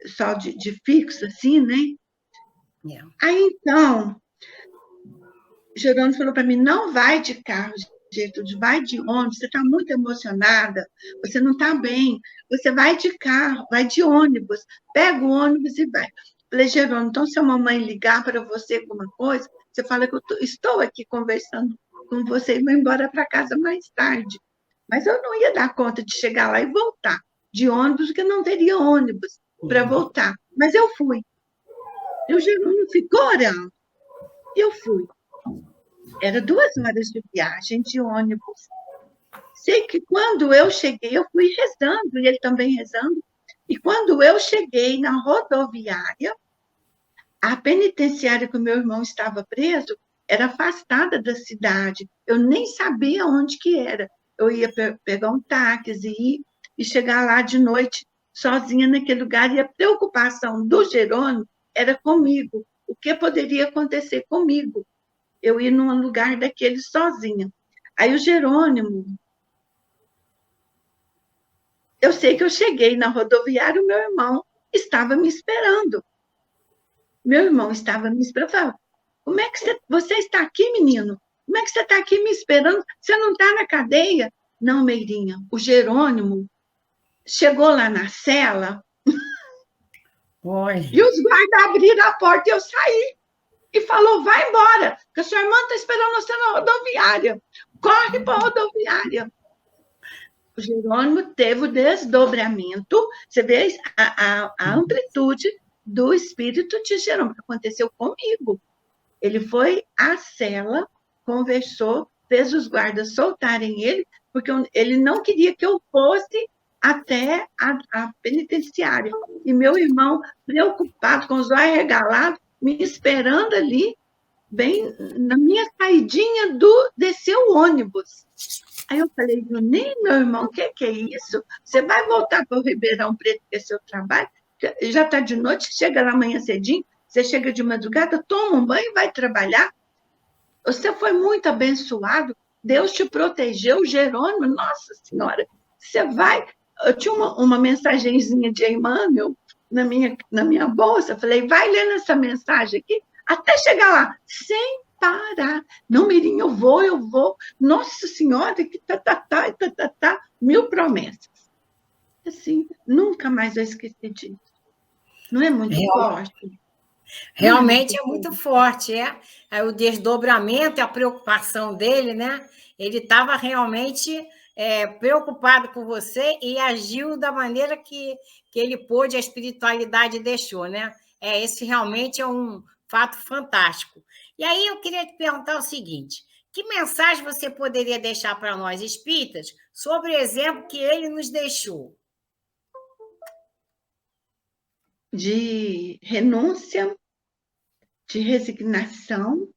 só de fixo, assim, né? Yeah. Aí, então, Jerônimo falou para mim, não vai de carro, Gertrude, vai de ônibus, você está muito emocionada, você não está bem, você vai de carro, vai de ônibus, pega o ônibus e vai. Falei, Jerônimo, então se a mamãe ligar para você alguma coisa, você fala que eu estou aqui conversando com você e vou embora para casa mais tarde. Mas eu não ia dar conta de chegar lá e voltar de ônibus, porque não teria ônibus para voltar. Mas eu fui. E o Jerônimo ficou orando. E eu fui. Era 2 horas de viagem de ônibus. Sei que quando eu cheguei, eu fui rezando, e ele também rezando, e quando eu cheguei na rodoviária, a penitenciária que o meu irmão estava preso era afastada da cidade. Eu nem sabia onde que era. Eu ia pegar um táxi e chegar lá de noite sozinha naquele lugar, e a preocupação do Jerônimo era comigo. O que poderia acontecer comigo? Eu ir num lugar daquele sozinha. Aí o Jerônimo... Eu sei que eu cheguei na rodoviária, o meu irmão estava me esperando. Meu irmão estava me esperando. Falava, como é que você está aqui, menino? Como é que você está aqui me esperando? Você não está na cadeia? Não, Meirinha, o Jerônimo chegou lá na cela Oi. e os guardas abriram a porta e eu saí. e falou, vai embora, que a sua irmã está esperando você na rodoviária. Corre para a rodoviária. O Jerônimo teve o desdobramento, você vê a amplitude do espírito de Jerônimo, que aconteceu comigo. Ele foi à cela, conversou, fez os guardas soltarem ele, porque ele não queria que eu fosse até a penitenciária. E meu irmão, preocupado, com os olhos regalados, me esperando ali, bem na minha saidinha descer o ônibus. Aí eu falei, Juninho, meu irmão, o que é isso? Você vai voltar para o Ribeirão Preto, que é seu trabalho? Já está de noite, chega lá amanhã cedinho, você chega de madrugada, toma um banho e vai trabalhar. Você foi muito abençoado, Deus te protegeu, Jerônimo, nossa senhora, você vai... Eu tinha uma mensagenzinha de Emmanuel na minha bolsa, falei, vai lendo essa mensagem aqui, até chegar lá, sem parar. Não, Mirim, eu vou. Nossa Senhora, que tá, 1000 promessas. Assim, nunca mais eu esqueci disso. Não é muito forte? Realmente é muito forte, é o desdobramento e a preocupação dele, né? Ele estava realmente preocupado com você e agiu da maneira que ele pôde, a espiritualidade deixou, né? Esse realmente é um fato fantástico. E aí eu queria te perguntar o seguinte: que mensagem você poderia deixar para nós espíritas sobre o exemplo que ele nos deixou? De renúncia, de resignação,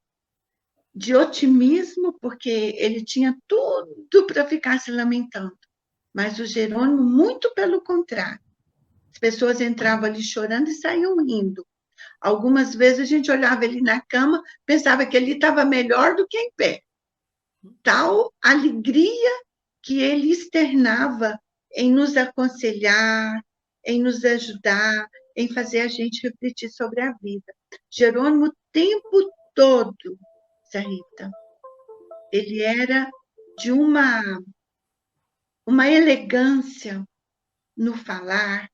de otimismo, porque ele tinha tudo para ficar se lamentando. Mas o Jerônimo, muito pelo contrário. As pessoas entravam ali chorando e saíam rindo. Algumas vezes a gente olhava ele na cama, pensava que ele estava melhor do que em pé. Tal alegria que ele externava em nos aconselhar, em nos ajudar, em fazer a gente refletir sobre a vida. Jerônimo, o tempo todo, Rita, ele era de uma elegância no falar,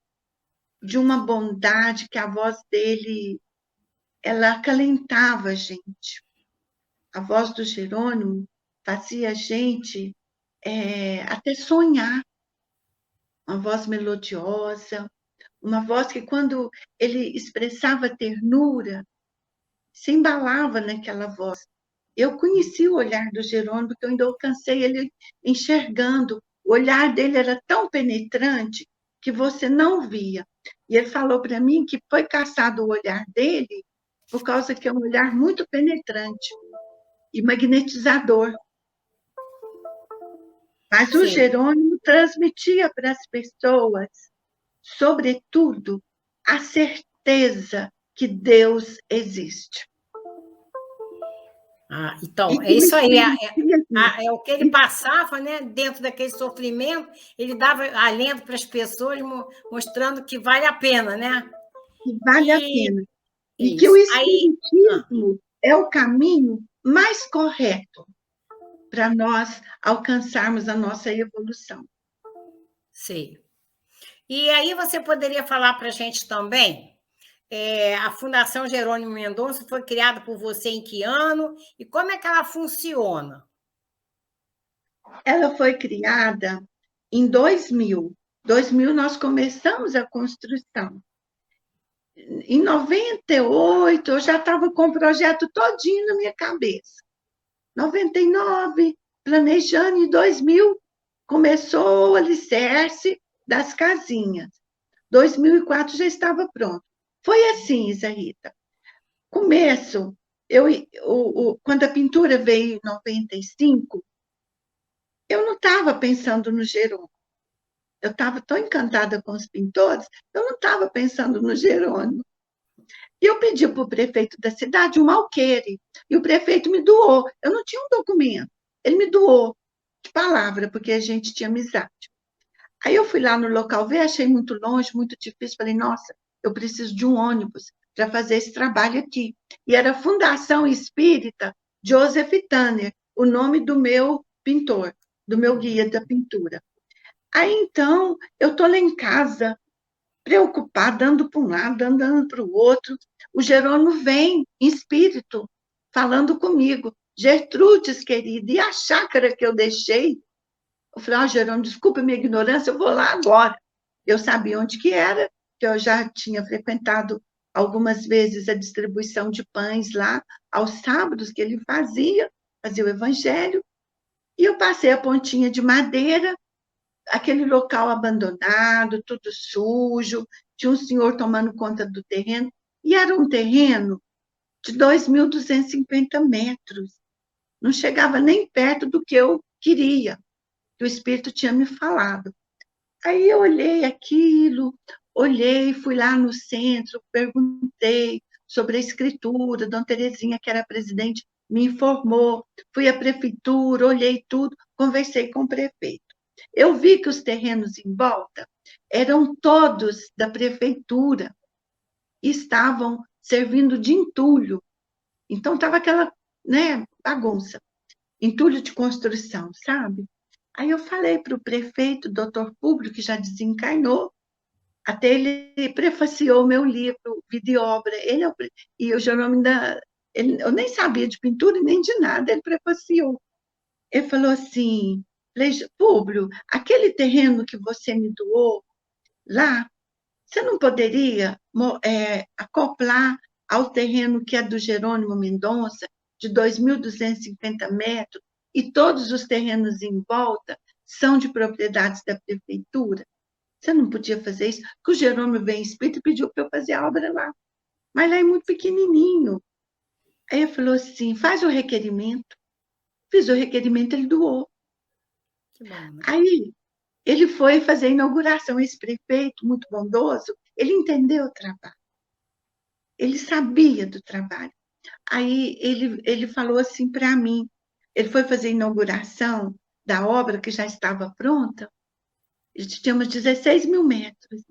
de uma bondade que a voz dele, ela acalentava a gente. A voz do Jerônimo fazia a gente até sonhar. Uma voz melodiosa, uma voz que, quando ele expressava ternura, se embalava naquela voz. Eu conheci o olhar do Jerônimo, porque eu ainda alcancei ele enxergando. O olhar dele era tão penetrante que você não via. E ele falou para mim que foi caçado o olhar dele por causa que é um olhar muito penetrante e magnetizador. Mas o Jerônimo transmitia para as pessoas, sobretudo, a certeza que Deus existe. Então, é isso aí, é o que ele passava, né? Dentro daquele sofrimento, ele dava alento para as pessoas, mostrando que vale a pena, né? Que vale a pena. E que o espiritismo é o caminho mais correto para nós alcançarmos a nossa evolução. Sim. E aí você poderia falar para a gente também... a Fundação Jerônimo Mendonça foi criada por você em que ano? E como é que ela funciona? Ela foi criada em 2000. 2000 nós começamos a construção. Em 98, eu já estava com o projeto todinho na minha cabeça. 99, planejando, em 2000, começou o alicerce das casinhas. 2004 já estava pronto. Foi assim, Isa Rita. Começo, quando a pintura veio em 95, eu não estava pensando no Jerônimo. Eu estava tão encantada com os pintores, eu não estava pensando no Jerônimo. E eu pedi para o prefeito da cidade um alqueire, e o prefeito me doou. Eu não tinha um documento, ele me doou de palavra, porque a gente tinha amizade. Aí eu fui lá no local ver, achei muito longe, muito difícil, falei, nossa, eu preciso de um ônibus para fazer esse trabalho aqui. E era Fundação Espírita Joseph Tanner, o nome do meu pintor, do meu guia da pintura. Aí, então, eu estou lá em casa, preocupado, dando para um lado, andando para o outro. O Jerônimo vem em espírito, falando comigo. Gertrudes, querida, e a chácara que eu deixei? Eu falei, Jerônimo, desculpa a minha ignorância, eu vou lá agora. Eu sabia onde que era, que eu já tinha frequentado algumas vezes a distribuição de pães lá, aos sábados que ele fazia o evangelho, e eu passei a pontinha de madeira, aquele local abandonado, tudo sujo, tinha um senhor tomando conta do terreno, e era um terreno de 2.250 metros, não chegava nem perto do que eu queria, que o Espírito tinha me falado. Aí eu olhei aquilo, fui lá no centro, perguntei sobre a escritura, Dona Terezinha, que era presidente, me informou, fui à prefeitura, olhei tudo, conversei com o prefeito. Eu vi que os terrenos em volta eram todos da prefeitura, e estavam servindo de entulho. Então, estava aquela, bagunça, entulho de construção, sabe? Aí eu falei para o prefeito, doutor Públio, que já desencarnou, até ele prefaciou o meu livro, Vida e Obra. E o Jerônimo eu nem sabia de pintura nem de nada, ele prefaciou. Ele falou assim, Públio, aquele terreno que você me doou lá, você não poderia acoplar ao terreno que é do Jerônimo Mendonça, de 2.250 metros, e todos os terrenos em volta são de propriedades da prefeitura? Você não podia fazer isso? Porque o Jerônimo veio em espírito e pediu para eu fazer a obra lá. Mas lá é muito pequenininho. Aí ele falou assim, faz o requerimento. Fiz o requerimento, ele doou. Que bom, né? Aí ele foi fazer a inauguração, esse prefeito muito bondoso, ele entendeu o trabalho. Ele sabia do trabalho. Aí ele falou assim para mim, ele foi fazer a inauguração da obra que já estava pronta, tínhamos 16 mil metros.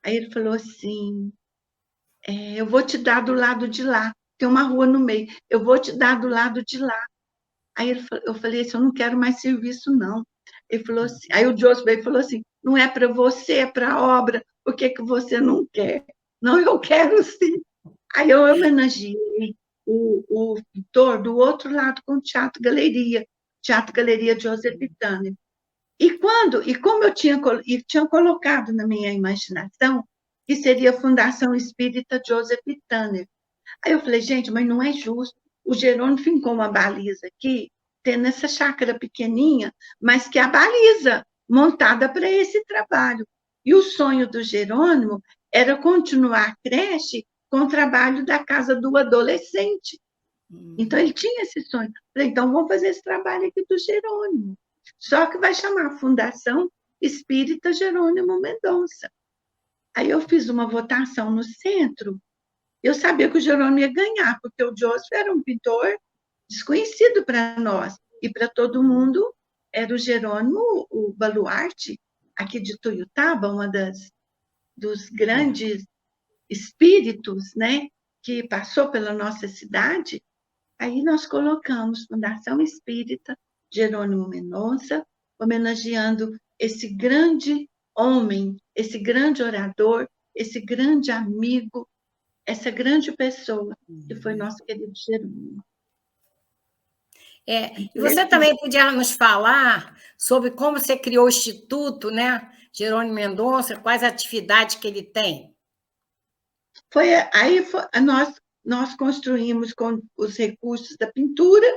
Aí ele falou assim, eu vou te dar do lado de lá, tem uma rua no meio, eu vou te dar do lado de lá. Aí eu falei assim, eu não quero mais serviço, não. Ele falou assim, aí o Joseph veio e falou assim, não é para você, é para a obra, por que você não quer? Não, eu quero sim. Aí eu homenageei o pintor do outro lado com o Teatro Galeria Joseph Tanner. E como eu tinha colocado na minha imaginação que seria a Fundação Espírita Joseph Tanner. Aí eu falei, gente, mas não é justo. O Jerônimo fincou uma baliza aqui, tendo essa chácara pequenininha, mas que é a baliza montada para esse trabalho. E o sonho do Jerônimo era continuar a creche com o trabalho da casa do adolescente. Então, ele tinha esse sonho. Falei, então, vamos fazer esse trabalho aqui do Jerônimo. Só que vai chamar Fundação Espírita Jerônimo Mendonça. Aí eu fiz uma votação no centro. Eu sabia que o Jerônimo ia ganhar, porque o Joseph era um pintor desconhecido para nós. E para todo mundo, era o Jerônimo, o baluarte, aqui de Tuiutaba, dos grandes espíritos, né, que passou pela nossa cidade. Aí nós colocamos Fundação Espírita Jerônimo Mendonça, homenageando esse grande homem, esse grande orador, esse grande amigo, essa grande pessoa, que foi nosso querido Jerônimo. E você também podia nos falar sobre como você criou o Instituto, né, Jerônimo Mendonça, quais atividades que ele tem? Nós construímos com os recursos da pintura,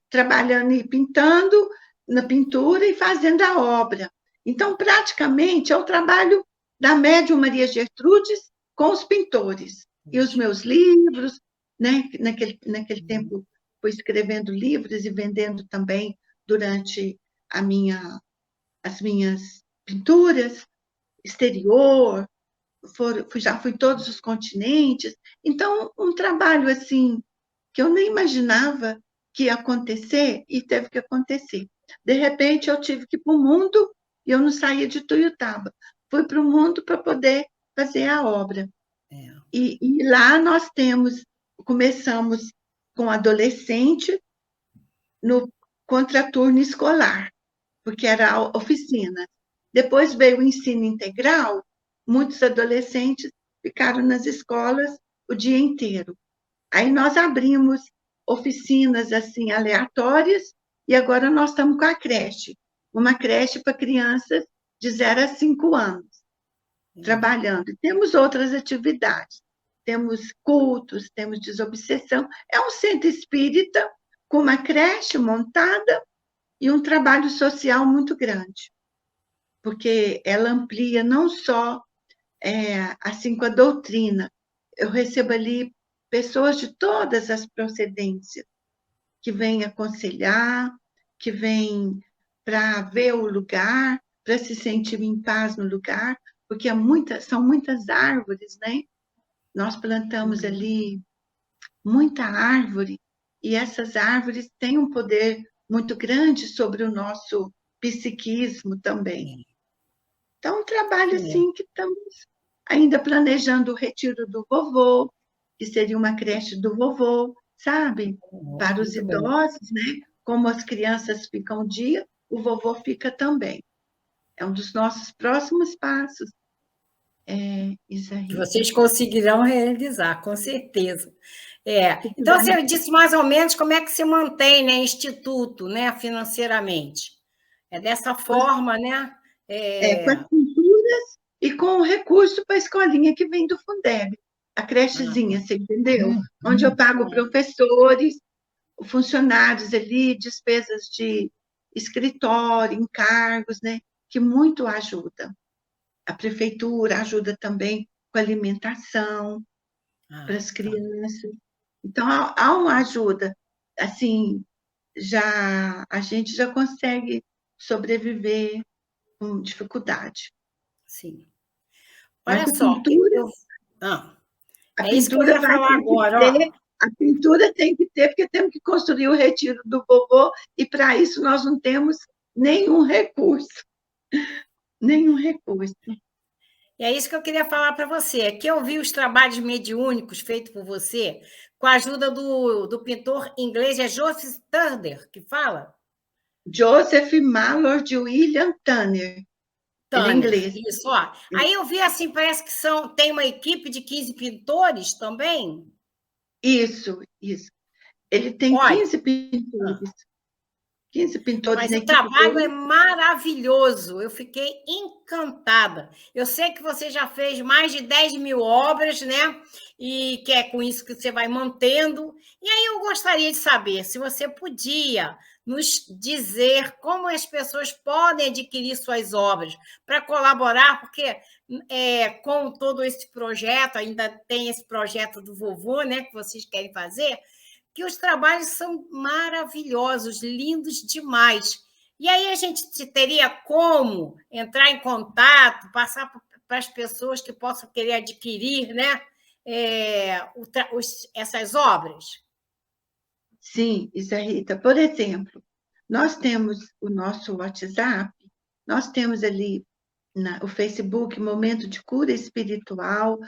trabalhando e pintando na pintura e fazendo a obra. Então, praticamente, é o trabalho da médium Maria Gertrudes com os pintores. E os meus livros, né? Naquele tempo, fui escrevendo livros e vendendo também durante as minhas pinturas, exterior, já fui todos os continentes. Então, um trabalho assim que eu nem imaginava que ia acontecer e teve que acontecer. De repente, eu tive que ir para o mundo e eu não saía de Tuiutaba. Fui para o mundo para poder fazer a obra. E lá nós começamos com adolescente no contraturno escolar, porque era a oficina. Depois veio o ensino integral, muitos adolescentes ficaram nas escolas o dia inteiro. Aí nós abrimos oficinas assim aleatórias e agora nós estamos com a creche, uma creche para crianças de 0 a 5 anos, trabalhando. E temos outras atividades, temos cultos, temos desobsessão. É um centro espírita com uma creche montada e um trabalho social muito grande, porque ela amplia não só assim com a doutrina. Eu recebo ali pessoas de todas as procedências que vêm aconselhar, que vêm para ver o lugar, para se sentir em paz no lugar, porque são muitas árvores, né? Nós plantamos ali muita árvore, e essas árvores têm um poder muito grande sobre o nosso psiquismo também. Então, um trabalho assim que estamos ainda planejando o retiro do vovô, que seria uma creche do vovô, sabe? Para os idosos, né? Como as crianças ficam um dia, o vovô fica também. É um dos nossos próximos passos, Que vocês conseguirão realizar, com certeza. Então, você disse mais ou menos como é que se mantém, né, instituto, né, financeiramente. É dessa forma, né? Com as pinturas e com o recurso para a escolinha que vem do Fundeb, a crechezinha, você entendeu? Onde eu pago professores, funcionários ali, despesas de escritório, encargos, né? Que muito ajuda. A prefeitura ajuda também com alimentação para as crianças. Então, há uma ajuda. Assim, a gente já consegue sobreviver com dificuldade. Sim. Mas Olha só. A isso que eu ia falar agora. A pintura tem que ter, porque temos que construir o retiro do vovô, e para isso nós não temos nenhum recurso. Nenhum recurso. E é isso que eu queria falar para você. Aqui eu vi os trabalhos mediúnicos feitos por você, com a ajuda do pintor inglês, é Joseph Turner, que fala? Joseph Mallord William Turner. Ele é inglês. Isso, ó. Aí eu vi assim, parece que tem uma equipe de 15 pintores também? Isso. Ele tem 15 pintores. 15 pintores. Mas o trabalho é maravilhoso, eu fiquei encantada. Eu sei que você já fez mais de 10.000 obras, né? E que é com isso que você vai mantendo. E aí eu gostaria de saber se você podia nos dizer como as pessoas podem adquirir suas obras para colaborar, porque com todo esse projeto, ainda tem esse projeto do vovô, né? Que vocês querem fazer, que os trabalhos são maravilhosos, lindos demais. E aí a gente teria como entrar em contato, passar para as pessoas que possam querer adquirir, né, essas obras? Sim, Isa Rita. Por exemplo, nós temos o nosso WhatsApp, nós temos ali o Facebook Momento de Cura Espiritual,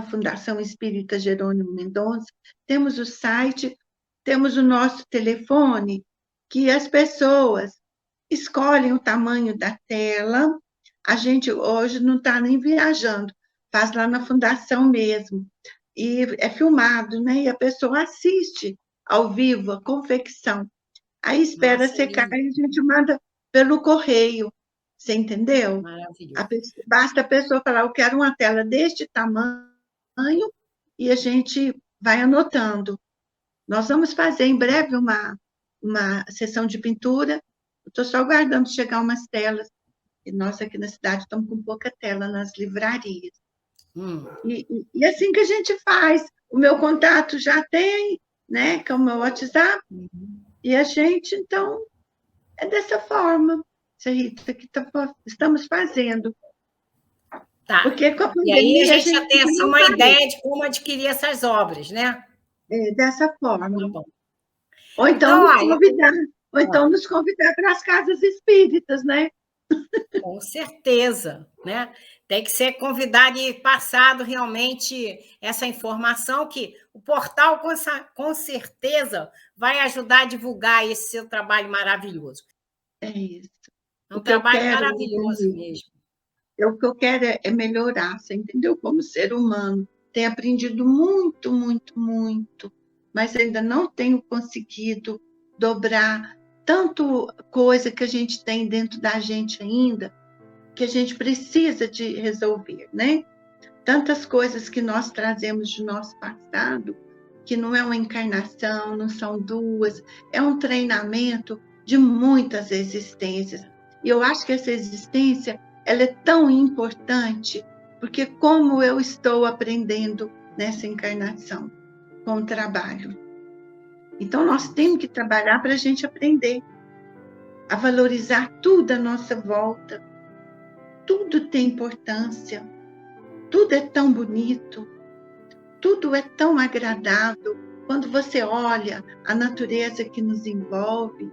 /Fundação Espírita Jerônimo Mendonça, temos o site, temos o nosso telefone, que as pessoas escolhem o tamanho da tela. A gente hoje não está nem viajando, faz lá na fundação mesmo. E é filmado, né? E a pessoa assiste ao vivo a confecção. Aí espera secar e a gente manda pelo correio. Você entendeu? Maravilhoso. Basta a pessoa falar, eu quero uma tela deste tamanho, e a gente vai anotando. Nós vamos fazer em breve uma sessão de pintura. Estou só aguardando chegar umas telas. E nós aqui na cidade estamos com pouca tela nas livrarias. E assim que a gente faz. O meu contato já tem, né? Que é o meu WhatsApp. E a gente, então, é dessa forma, Rita, que estamos fazendo. Tá. Porque com a pandemia, e aí a gente já tem assim, uma ideia de como adquirir essas obras, né? Dessa forma. Tá bom. Ou então nos convidar para as casas espíritas, né? Com certeza, né? Tem que ser convidado e passado realmente essa informação, que o portal com certeza vai ajudar a divulgar esse seu trabalho maravilhoso. É isso. É um trabalho maravilhoso mesmo. O que eu quero é melhorar, você entendeu? Como ser humano. Tenho aprendido muito, muito, muito, mas ainda não tenho conseguido dobrar tanto coisa que a gente tem dentro da gente ainda, que a gente precisa de resolver, né? Tantas coisas que nós trazemos do nosso passado, que não é uma encarnação, não são duas, é um treinamento de muitas existências. E eu acho que essa existência, ela é tão importante, porque como eu estou aprendendo nessa encarnação, com o trabalho. Então, nós temos que trabalhar para a gente aprender a valorizar tudo à nossa volta. Tudo tem importância, tudo é tão bonito, tudo é tão agradável. Quando você olha a natureza que nos envolve,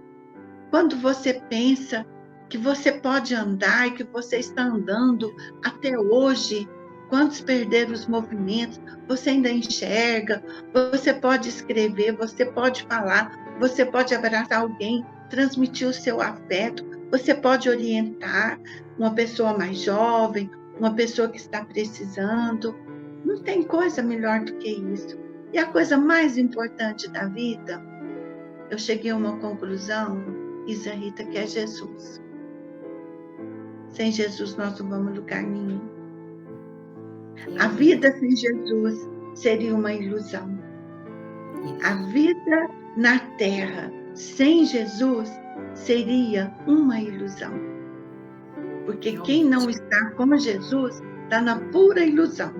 quando você pensa que você pode andar e que você está andando até hoje, quantos perderam os movimentos, você ainda enxerga, você pode escrever, você pode falar, você pode abraçar alguém, transmitir o seu afeto, você pode orientar uma pessoa mais jovem, uma pessoa que está precisando. Não tem coisa melhor do que isso. E a coisa mais importante da vida, eu cheguei a uma conclusão, Isa Rita, que é Jesus. Sem Jesus nós não vamos a lugar nenhum. A vida sem Jesus seria uma ilusão. A vida na Terra sem Jesus seria uma ilusão. Porque quem não está com Jesus está na pura ilusão.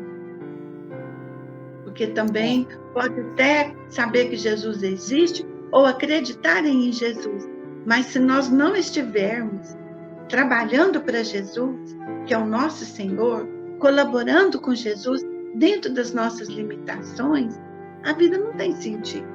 Porque também pode até saber que Jesus existe ou acreditarem em Jesus. Mas se nós não estivermos trabalhando para Jesus, que é o nosso Senhor, colaborando com Jesus dentro das nossas limitações, a vida não tem sentido.